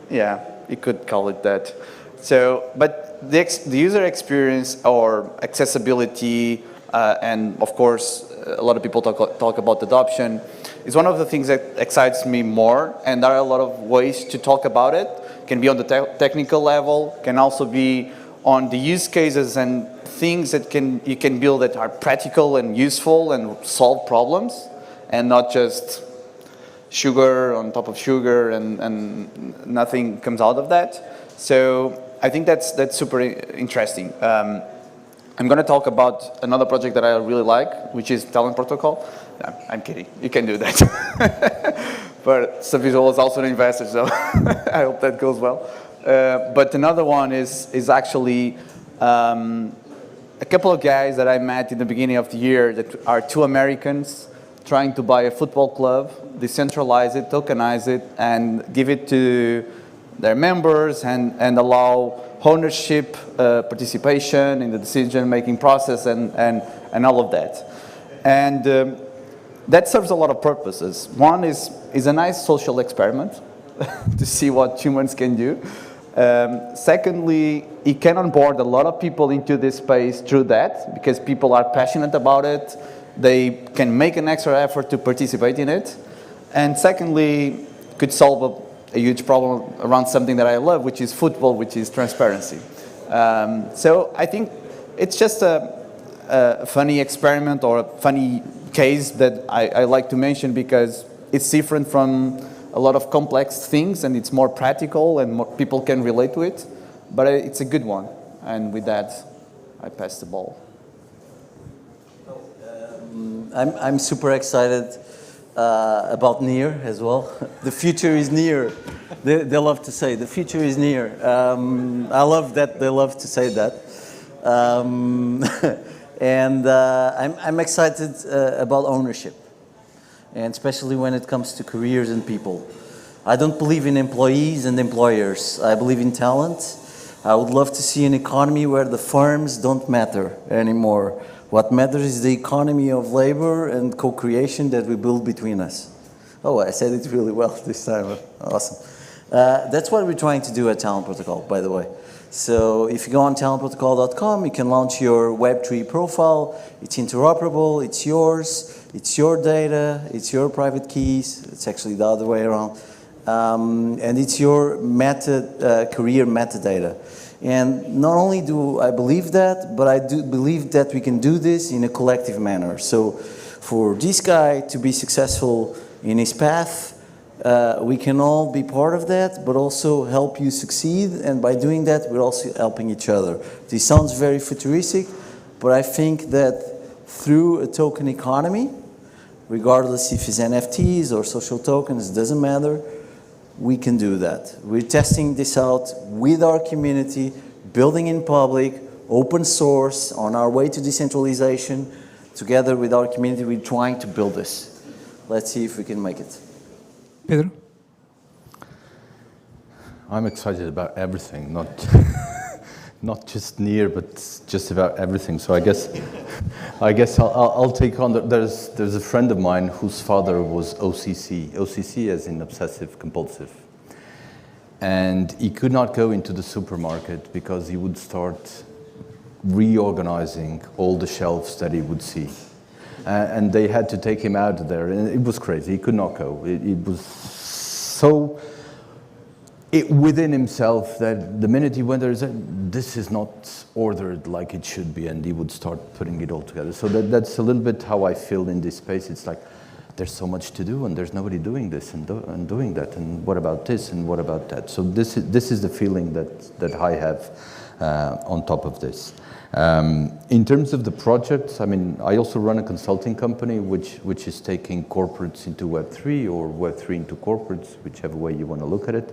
Yeah, you could call it that. So, but the user experience or accessibility, and of course, a lot of people talk about adoption, is one of the things that excites me more, and there are a lot of ways to talk about it. Can be on the technical level, can also be on the use cases and things that you can build that are practical and useful and solve problems, and not just sugar on top of sugar and nothing comes out of that. So I think that's super interesting. I'm going to talk about another project that I really like, which is Talent Protocol. I'm kidding. You can do that. But Subvisual is also an investor, so I hope that goes well. But another one is actually a couple of guys that I met in the beginning of the year that are 2 Americans trying to buy a football club, decentralize it, tokenize it, and give it to their members and allow ownership, participation in the decision-making process and all of that. And that serves a lot of purposes. One is a nice social experiment to see what humans can do. Secondly, it can onboard a lot of people into this space through that, because people are passionate about it. They can make an extra effort to participate in it. And secondly, could solve a huge problem around something that I love, which is football, which is transparency. So I think it's just a funny experiment or a funny case that I like to mention, because it's different from a lot of complex things, and it's more practical and more people can relate to it, but it's a good one. And with that, I pass the ball. I'm super excited about near as well. The future is near. They love to say the future is near. I love that they love to say that. And I'm excited about ownership, and especially when it comes to careers and people. I don't believe in employees and employers. I believe in talent. I would love to see an economy where the firms don't matter anymore. What matters is the economy of labor and co-creation that we build between us. Oh, I said it really well this time. Awesome. That's what we're trying to do at Talent Protocol, by the way. So if you go on talentprotocol.com, you can launch your Web3 profile. It's interoperable, it's yours, it's your data, it's your private keys. It's actually the other way around. And it's your career metadata. And not only do I believe that, but I do believe that we can do this in a collective manner. So for this guy to be successful in his path, we can all be part of that, but also help you succeed. And by doing that, we're also helping each other. This sounds very futuristic, but I think that through a token economy, regardless if it's NFTs or social tokens, it doesn't matter, we can do that. We're testing this out with our community, building in public, open source, on our way to decentralization. Together with our community, we're trying to build this. Let's see if we can make it. Pedro? I'm excited about everything, not just near, but just about everything. So I guess I'll take on. There's a friend of mine whose father was OCC as in obsessive compulsive, and he could not go into the supermarket because he would start reorganizing all the shelves that he would see. And they had to take him out of there, and it was crazy. He could not go. It was so within himself that the minute he went there, he said, this is not ordered like it should be, and he would start putting it all together. So that's a little bit how I feel in this space. It's like, there's so much to do, and there's nobody doing this and doing that, and what about this, and what about that? So this is the feeling that I have on top of this. In terms of the projects, I mean, I also run a consulting company which is taking corporates into Web3 or Web3 into corporates, whichever way you want to look at it,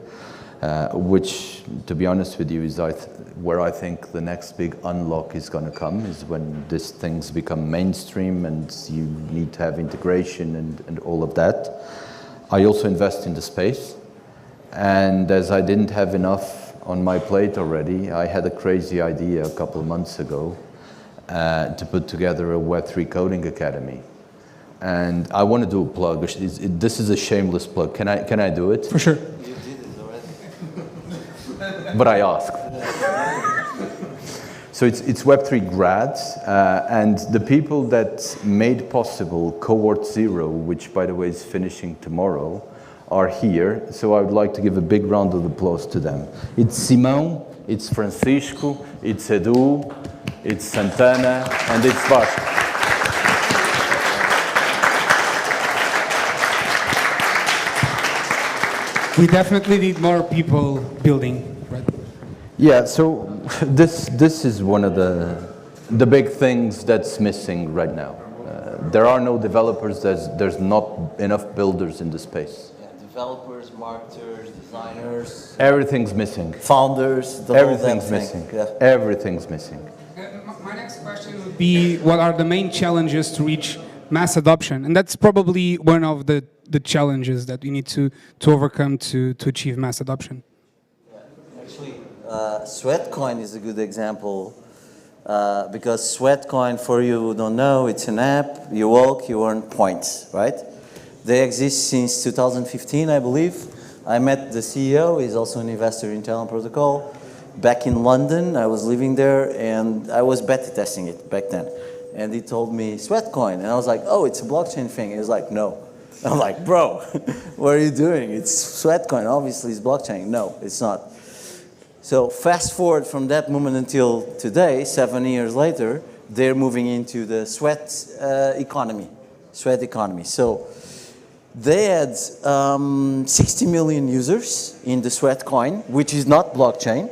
which, to be honest with you, is where I think the next big unlock is going to come, is when these things become mainstream and you need to have integration and all of that. I also invest in the space, and as I didn't have enough on my plate already, I had a crazy idea a couple of months ago to put together a Web3 coding academy. And I want to do a plug. This is a shameless plug. Can I do it? For sure. You did it already. But I asked. So it's Web3 grads, and the people that made possible Cohort 0, which by the way is finishing tomorrow, are here, so I would like to give a big round of applause to them. It's Simão, it's Francisco, it's Edu, it's Santana, and it's Vasco. We definitely need more people building, right? Yeah, so this is one of the big things that's missing right now. There are no developers, there's not enough builders in the space. Developers, marketers, designers. Everything's missing. Founders. Everything's missing. Yeah. Everything's missing. My next question would be, what are the main challenges to reach mass adoption? And that's probably one of the challenges that we need to overcome to achieve mass adoption. Actually, Sweatcoin is a good example Because Sweatcoin, for you who don't know, it's an app. You walk, you earn points, right? They exist since 2015, I believe. I met the CEO. He's also an investor in Talent Protocol. Back in London, I was living there, and I was beta testing it back then. And he told me, Sweatcoin. And I was like, oh, it's a blockchain thing. He was like, no. I'm like, bro, what are you doing? It's Sweatcoin. Obviously, it's blockchain. No, it's not. So fast forward from that moment until today, 7 years later, they're moving into the sweat economy. Sweat economy. So they had 60 million users in the Sweatcoin, which is not blockchain.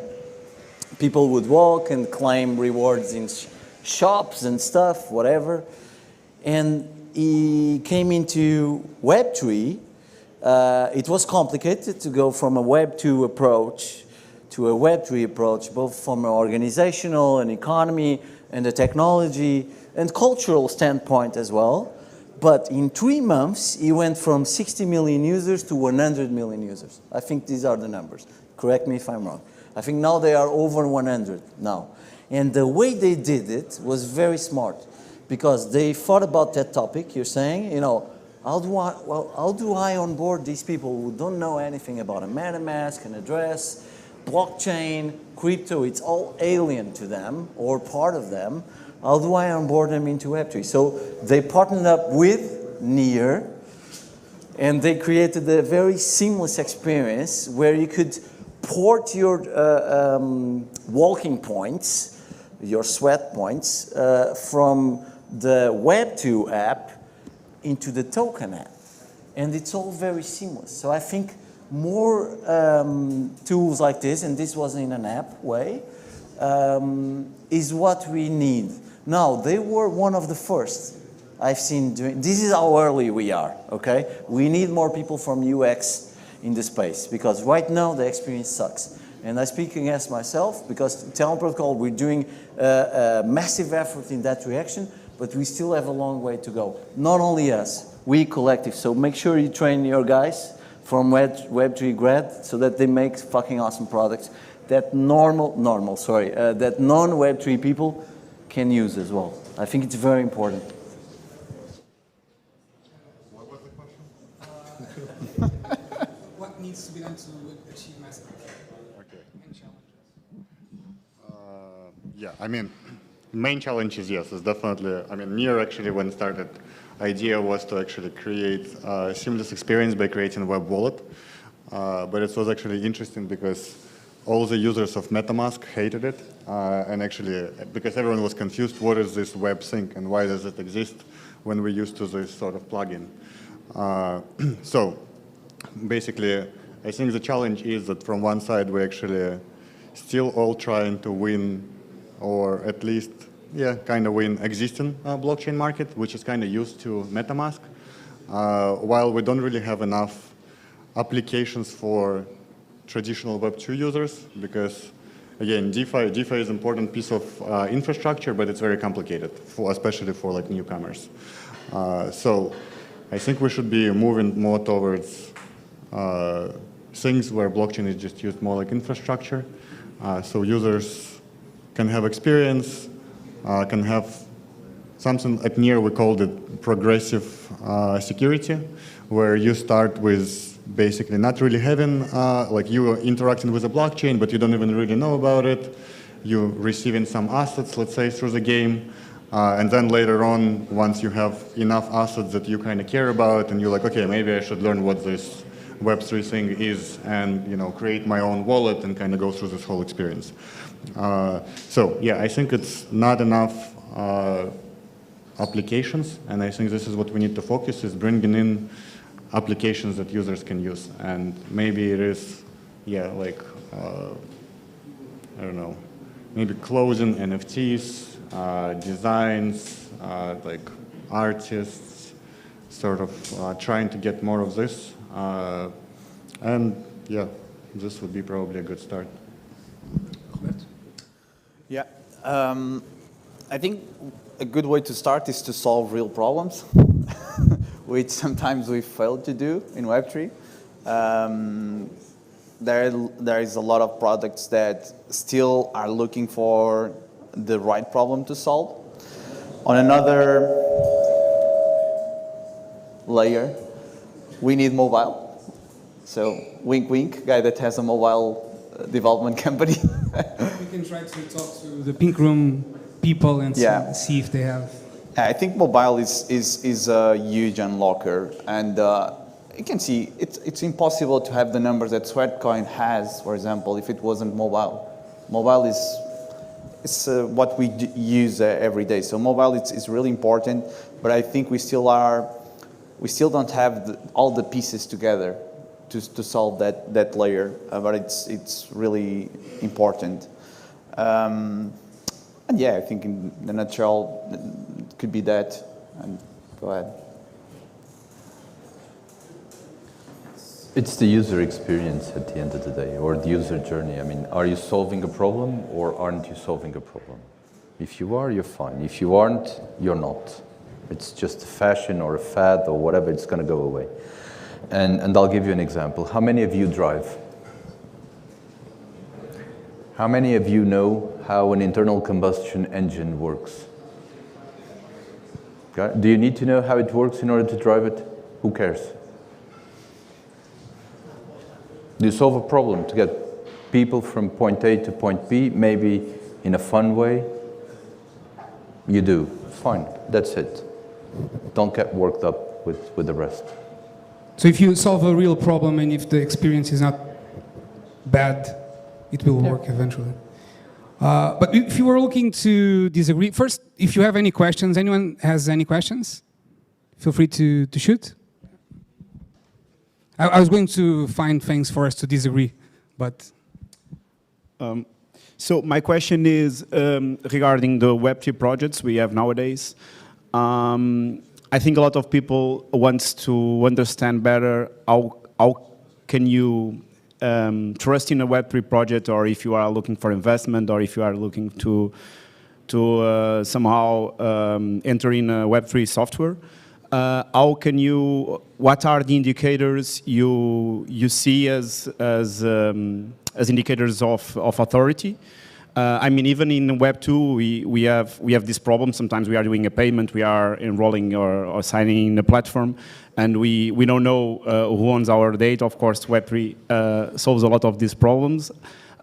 People would walk and claim rewards in shops and stuff, whatever. And he came into Web3. It was complicated to go from a Web2 approach to a Web3 approach, both from an organizational and economy and a technology and cultural standpoint as well. But in 3 months, he went from 60 million users to 100 million users. I think these are the numbers. Correct me if I'm wrong. I think now they are over 100 now. And the way they did it was very smart because they thought about that topic you're saying, you know, how do I onboard these people who don't know anything about a MetaMask, an address, blockchain, crypto, it's all alien to them or part of them. How do I onboard them into Web3? So they partnered up with Near and they created a very seamless experience where you could port your walking points, your sweat points, from the Web2 app into the token app. And it's all very seamless. So I think more tools like this, and this was in an app way, is what we need. Now, they were one of the first I've seen doing, this is how early we are, okay? We need more people from UX in the space, because right now the experience sucks. And I speak against myself, because Talent Protocol, we're doing a massive effort in that direction, but we still have a long way to go. Not only us, we collective. So make sure you train your guys from Web3 grad so that they make fucking awesome products that that non-Web3 people can use as well. I think it's very important. What was the question? What needs to be done to achieve mastery? Okay. And challenges? Yeah, I mean, main challenge is yes, it's definitely, I mean, Near actually when started, idea was to actually create a seamless experience by creating a web wallet. But it was actually interesting because all the users of MetaMask hated it. And actually, because everyone was confused, what is this web sync and why does it exist when we're used to this sort of plugin? So basically, I think the challenge is that from one side, we're actually still all trying to win, or at least kind of win existing blockchain market, which is kind of used to MetaMask, while we don't really have enough applications for traditional Web2 users, because again, DeFi is an important piece of infrastructure, but it's very complicated, especially for like newcomers. So I think we should be moving more towards things where blockchain is just used more like infrastructure, so users can have experience, can have something at Near, we called it progressive security, where you start with basically not really having, like you are interacting with a blockchain, but you don't even really know about it. You're receiving some assets, let's say, through the game. And then later on, once you have enough assets that you kind of care about, and you're like, okay, maybe I should learn what this Web3 thing is and create my own wallet and kind of go through this whole experience. So yeah, I think it's not enough applications, and I think this is what we need to focus, is bringing in applications that users can use. And maybe it is, like, I don't know, maybe closing NFTs, designs, like artists, sort of trying to get more of this. And yeah, this would be probably a good start. Yeah, I think a good way to start is to solve real problems, which sometimes we fail to do in Web3. There is a lot of products that still are looking for the right problem to solve. On another layer, we need mobile. So wink wink, guy that has a mobile development company. We can try to talk to the pink room people and see if they have. I think mobile is a huge unlocker, and you can see it's impossible to have the numbers that Sweatcoin has, for example, if it wasn't mobile. Mobile is what we use every day. So mobile is really important, but I think we still don't have all the pieces together to solve that layer, but it's really important. And yeah, I think in a nutshell, it could be that. And go ahead. It's the user experience at the end of the day, or the user journey. I mean, are you solving a problem or aren't you solving a problem? If you are, you're fine. If you aren't, you're not. It's just a fashion or a fad or whatever, it's going to go away. And I'll give you an example. How many of you drive? How many of you know how an internal combustion engine works? Okay. Do you need to know how it works in order to drive it? Who cares? Do you solve a problem to get people from point A to point B, maybe in a fun way? You do. Fine. That's it. Don't get worked up with the rest. So if you solve a real problem and if the experience is not bad, it will work eventually. But if you were looking to disagree, first, if you have any questions, anyone has any questions? Feel free to shoot. I was going to find things for us to disagree, but... So my question is regarding the Web3 projects we have nowadays. I think a lot of people want to understand better how can you trust in a Web3 project, or if you are looking for investment, or if you are looking to somehow enter in a Web3 software. How can you? What are the indicators you see as indicators of authority? I mean, even in Web 2, we have this problem. Sometimes we are doing a payment, we are enrolling or signing in a platform, and we don't know who owns our data. Of course, Web 3 solves a lot of these problems.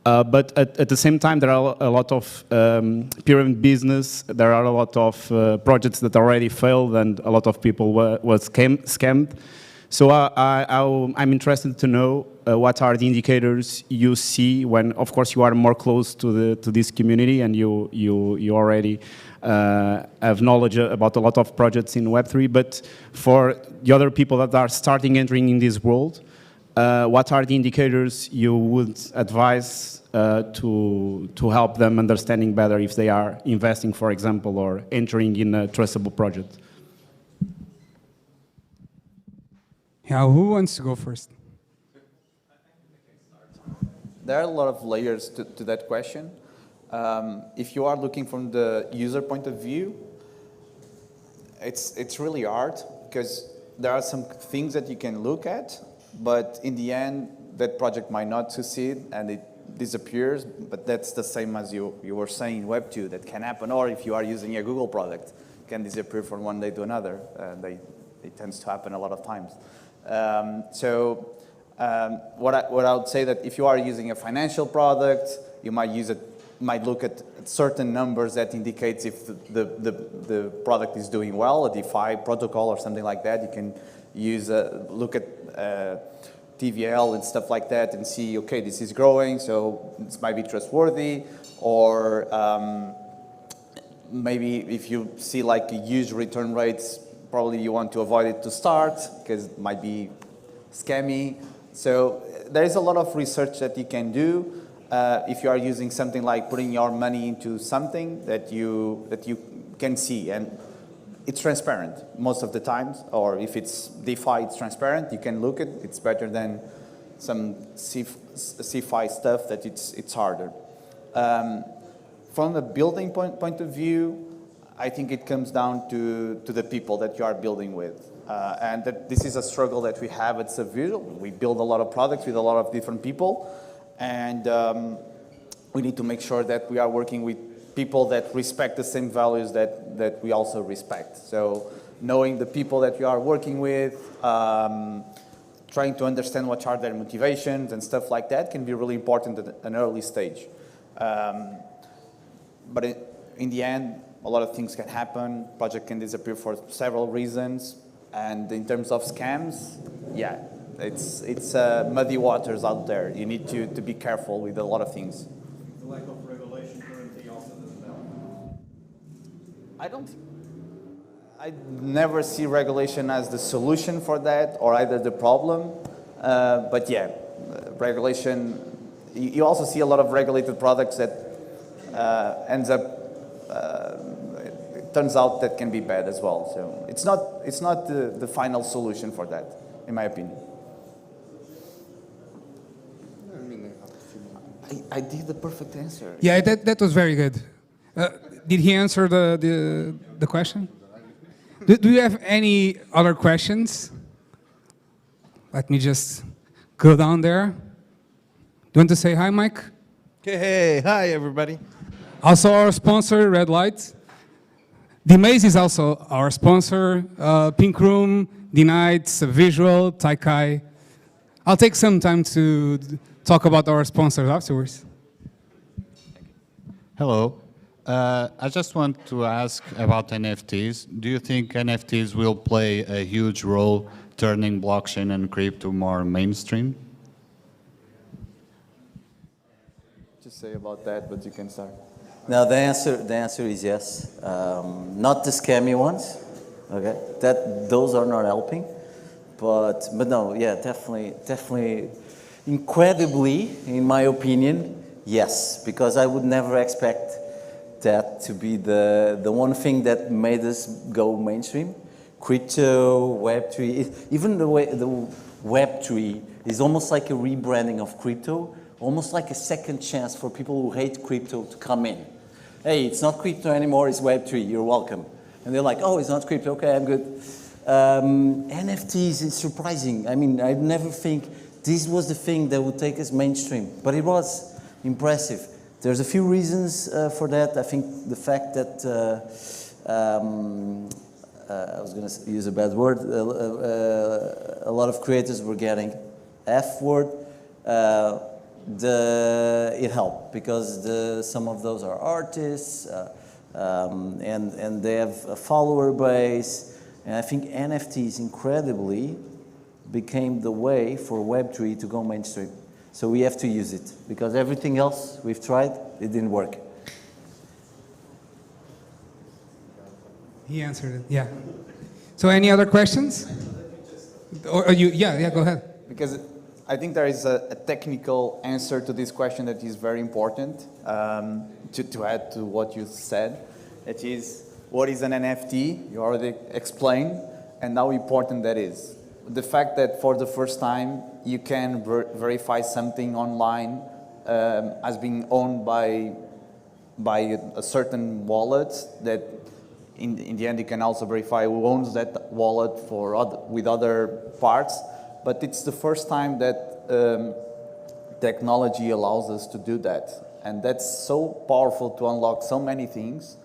But at the same time, there are a lot of pyramid business. There are a lot of projects that already failed, and a lot of people were scammed. So I'm interested to know what are the indicators you see when, of course, you are more close to this community, and you already have knowledge about a lot of projects in Web3. But for the other people that are entering in this world, what are the indicators you would advise to help them understanding better if they are investing, for example, or entering in a trustable project? Yeah, who wants to go first? There are a lot of layers to that question. If you are looking from the user point of view, it's really hard because there are some things that you can look at, but in the end, that project might not succeed and it disappears, but that's the same as you were saying in Web 2, that can happen, or if you are using a Google product, it can disappear from one day to another. It tends to happen a lot of times. What I would say that if you are using a financial product, you might look at certain numbers that indicates if the product is doing well, a DeFi protocol or something like that. You can look at TVL and stuff like that and see, okay, this is growing, so this might be trustworthy. Or maybe if you see like huge return rates, probably you want to avoid it to start because it might be scammy. So there is a lot of research that you can do if you are using something like putting your money into something that you can see, and it's transparent most of the times. Or if it's DeFi, it's transparent. You can look at it. It's better than some CeFi stuff that it's harder. From a building point of view, I think it comes down to the people that you are building with. And that this is a struggle that we have at Subvisual. We build a lot of products with a lot of different people, and we need to make sure that we are working with people that respect the same values that we also respect. So knowing the people that you are working with, trying to understand what are their motivations and stuff like that can be really important at an early stage. But in the end, a lot of things can happen. Project can disappear for several reasons. And in terms of scams, yeah, it's muddy waters out there. You need to be careful with a lot of things. The lack of regulation currently also doesn't help. I never see regulation as the solution for that or either the problem. But yeah, regulation, you also see a lot of regulated products that ends up, it turns out that can be bad as well. So it's not the final solution for that, in my opinion. I did the perfect answer. Yeah, that was very good. Did he answer the question? Do you have any other questions? Let me just go down there. Do you want to say hi, Mike? Hey, hi everybody. Also our sponsor, Red Light. DeMaze is also our sponsor. Pink Room, DeNites, Subvisual, Taikai. I'll take some time to talk about our sponsors afterwards. Hello. I just want to ask about NFTs. Do you think NFTs will play a huge role turning blockchain and crypto more mainstream? Just say about that, but you can start. No, the answer is yes. Not the scammy ones, okay? Those are not helping, but no, yeah, definitely, incredibly, in my opinion, yes, because I would never expect that to be the one thing that made us go mainstream. Crypto, Web3, even the Web3 is almost like a rebranding of crypto, almost like a second chance for people who hate crypto to come in. Hey, it's not crypto anymore, it's Web3, you're welcome. And they're like, oh, it's not crypto, okay, I'm good. NFTs is surprising. I mean, I never think this was the thing that would take us mainstream, but it was impressive. There's a few reasons for that. I think the fact that, I was going to use a bad word, a lot of creators were getting F word. It helped because some of those are artists and they have a follower base. And I think NFTs incredibly became the way for Web3 to go mainstream. So we have to use it because everything else we've tried, it didn't work. He answered it, yeah. So any other questions? Or you, yeah, go ahead. Because I think there is a technical answer to this question that is very important to add to what you said. It is, what is an NFT? You already explained, and how important that is. The fact that for the first time you can verify something online as being owned by a certain wallet that in the end you can also verify who owns that wallet with other parts. But it's the first time that technology allows us to do that. And that's so powerful to unlock so many things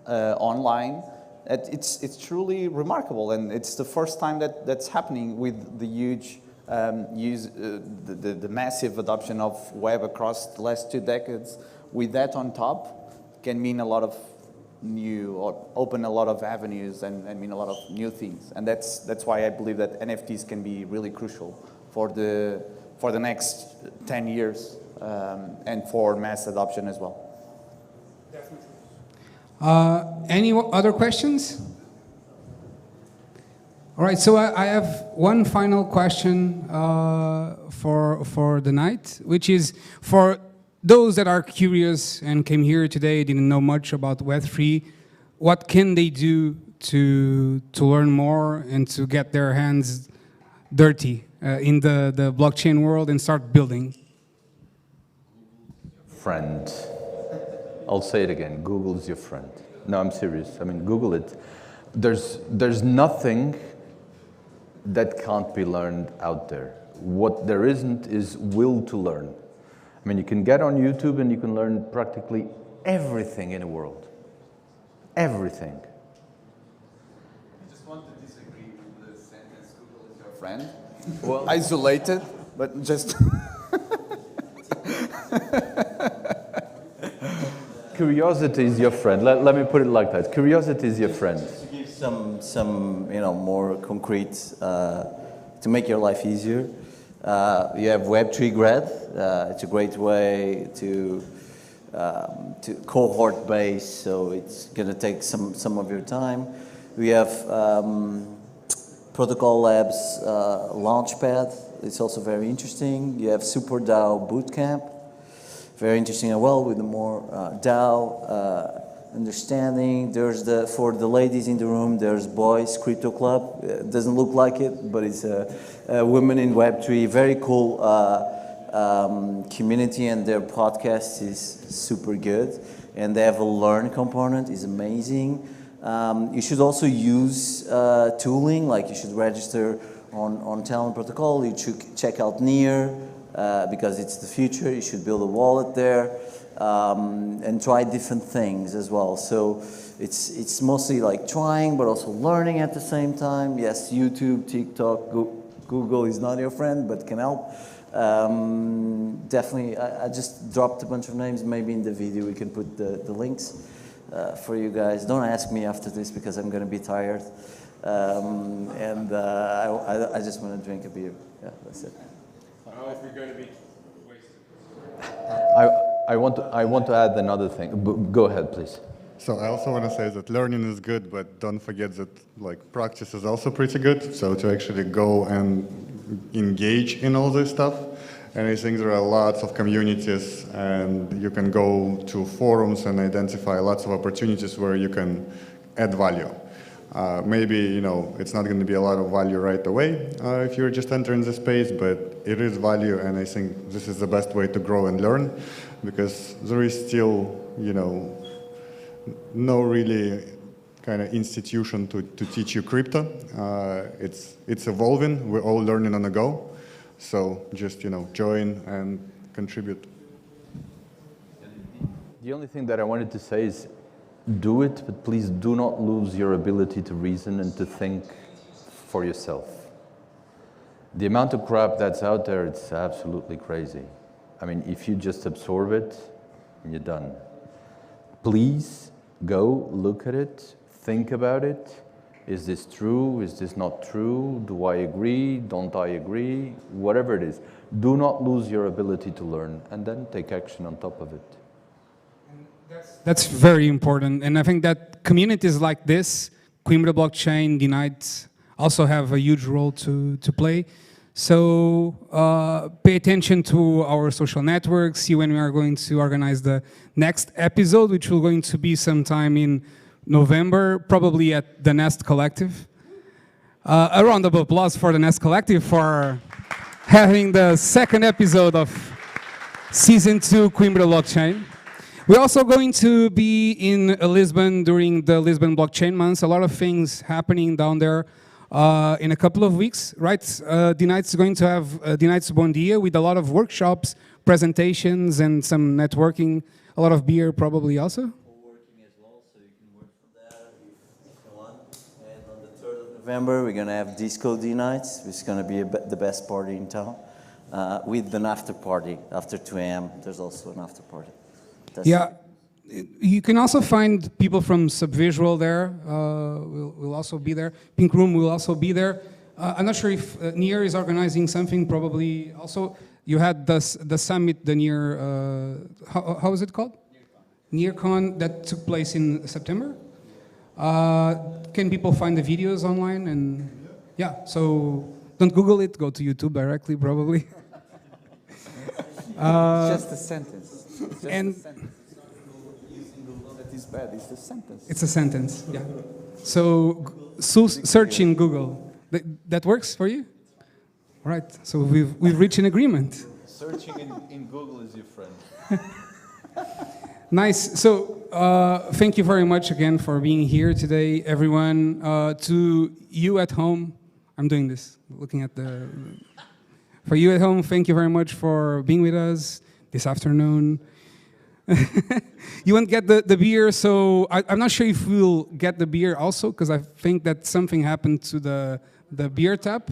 online. It's truly remarkable, and it's the first time that's happening with the huge the massive adoption of web across the last 2 decades. With that on top, can mean a lot of new, or open a lot of avenues and mean a lot of new things. And that's why I believe that NFTs can be really crucial for the next 10 years and for mass adoption as well. Any other questions? All right, so I have one final question for the night, which is for those that are curious and came here today, didn't know much about Web3, what can they do to learn more and to get their hands dirty in the blockchain world and start building? Friend. I'll say it again, Google's your friend. No, I'm serious. I mean, Google it. There's nothing that can't be learned out there. What there isn't is will to learn. I mean, you can get on YouTube and you can learn practically everything in the world. Everything. I just want to disagree with the sentence, Google is your friend. Well, isolated, but just... Curiosity is your friend. Let me put it like that. Curiosity is your friend. To give some more concrete, to make your life easier, you have Web3 Grad. It's a great way to cohort base, so it's going to take some of your time. We have Protocol Labs Launchpad. It's also very interesting. You have SuperDAO Bootcamp. Very interesting as well, with the more DAO understanding. There's for the ladies in the room, there's Boys Crypto Club. It doesn't look like it, but it's a women in Web3. Very cool community, and their podcast is super good. And they have a learn component, is amazing. You should also use tooling, like you should register on Talent Protocol. You should check out Near. Because it's the future, you should build a wallet there and try different things as well. So it's mostly like trying, but also learning at the same time. Yes, YouTube, TikTok, Google is not your friend, but can help. Definitely, I just dropped a bunch of names. Maybe in the video we can put the links for you guys. Don't ask me after this because I'm going to be tired. I just want to drink a beer. Yeah, that's it. If we're going to be wasted. I want to add another thing. Go ahead, please. So I also want to say that learning is good, but don't forget that practice is also pretty good. So to actually go and engage in all this stuff. And I think there are lots of communities, and you can go to forums and identify lots of opportunities where you can add value. Maybe, it's not going to be a lot of value right away if you're just entering the space, but it is value, and I think this is the best way to grow and learn, because there is still, no really kind of institution to teach you crypto. It's evolving. We're all learning on the go. So just, join and contribute. The only thing that I wanted to say is, do it, but please do not lose your ability to reason and to think for yourself. The amount of crap that's out there, it's absolutely crazy. I mean, if you just absorb it, you're done. Please go look at it, think about it. Is this true? Is this not true? Do I agree? Don't I agree? Whatever it is, do not lose your ability to learn, and then take action on top of it. That's very important, and I think that communities like this, Coimbra.Blockchain, DeNites, also have a huge role to play. So pay attention to our social networks, see when we are going to organize the next episode, which will going to be sometime in November, probably at the Nest Collective. A round of applause for the Nest Collective for having the second episode of Season 2 Coimbra.Blockchain. We're also going to be in Lisbon during the Lisbon Blockchain Month. A lot of things happening down there in a couple of weeks, right? DeNites is going to have DeNites Bom Dia with a lot of workshops, presentations, and some networking. A lot of beer probably also. Co-working as well, so you can work from there if you want. And on the 3rd of November, we're going to have Disco DeNites, which is going to be the best party in town, with an after party. After 2 a.m., there's also an after party. Yeah, you can also find people from Subvisual there. We'll also be there. Pink Room will also be there. I'm not sure if Near is organizing something. Probably also. You had the summit, the Near. How is it called? NearCon that took place in September. Can people find the videos online? And yeah, so don't Google it. Go to YouTube directly, probably. Just a sentence. And using Google that is bad. It's a sentence. It's a sentence, yeah. So search in Google. That works for you? All right. So we've reached an agreement. Searching in Google is your friend. Nice. So thank you very much again for being here today, everyone. To you at home, I'm doing this, looking at the. For you at home, thank you very much for being with us this afternoon. You won't get the beer, so I'm not sure if we'll get the beer also, because I think that something happened to the beer tap.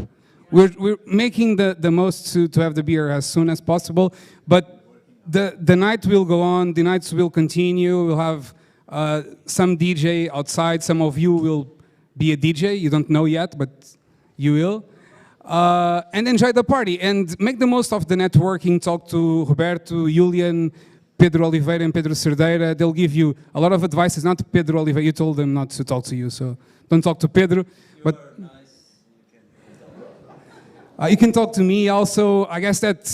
We're making the most to have the beer as soon as possible, but the night will go on, the nights will continue, we'll have some DJ outside, some of you will be a DJ, you don't know yet, but you will. And enjoy the party, and make the most of the networking, talk to Roberto, Yulian, Pedro Oliveira and Pedro Cerdeira. They'll give you a lot of advice. It's not Pedro Oliveira, you told them not to talk to you, so don't talk to Pedro. But you can talk to me also. I guess that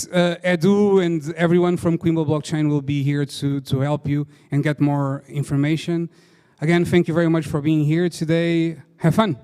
Edu and everyone from Coimbra.Blockchain will be here to help you and get more information. Again, thank you very much for being here today. Have fun.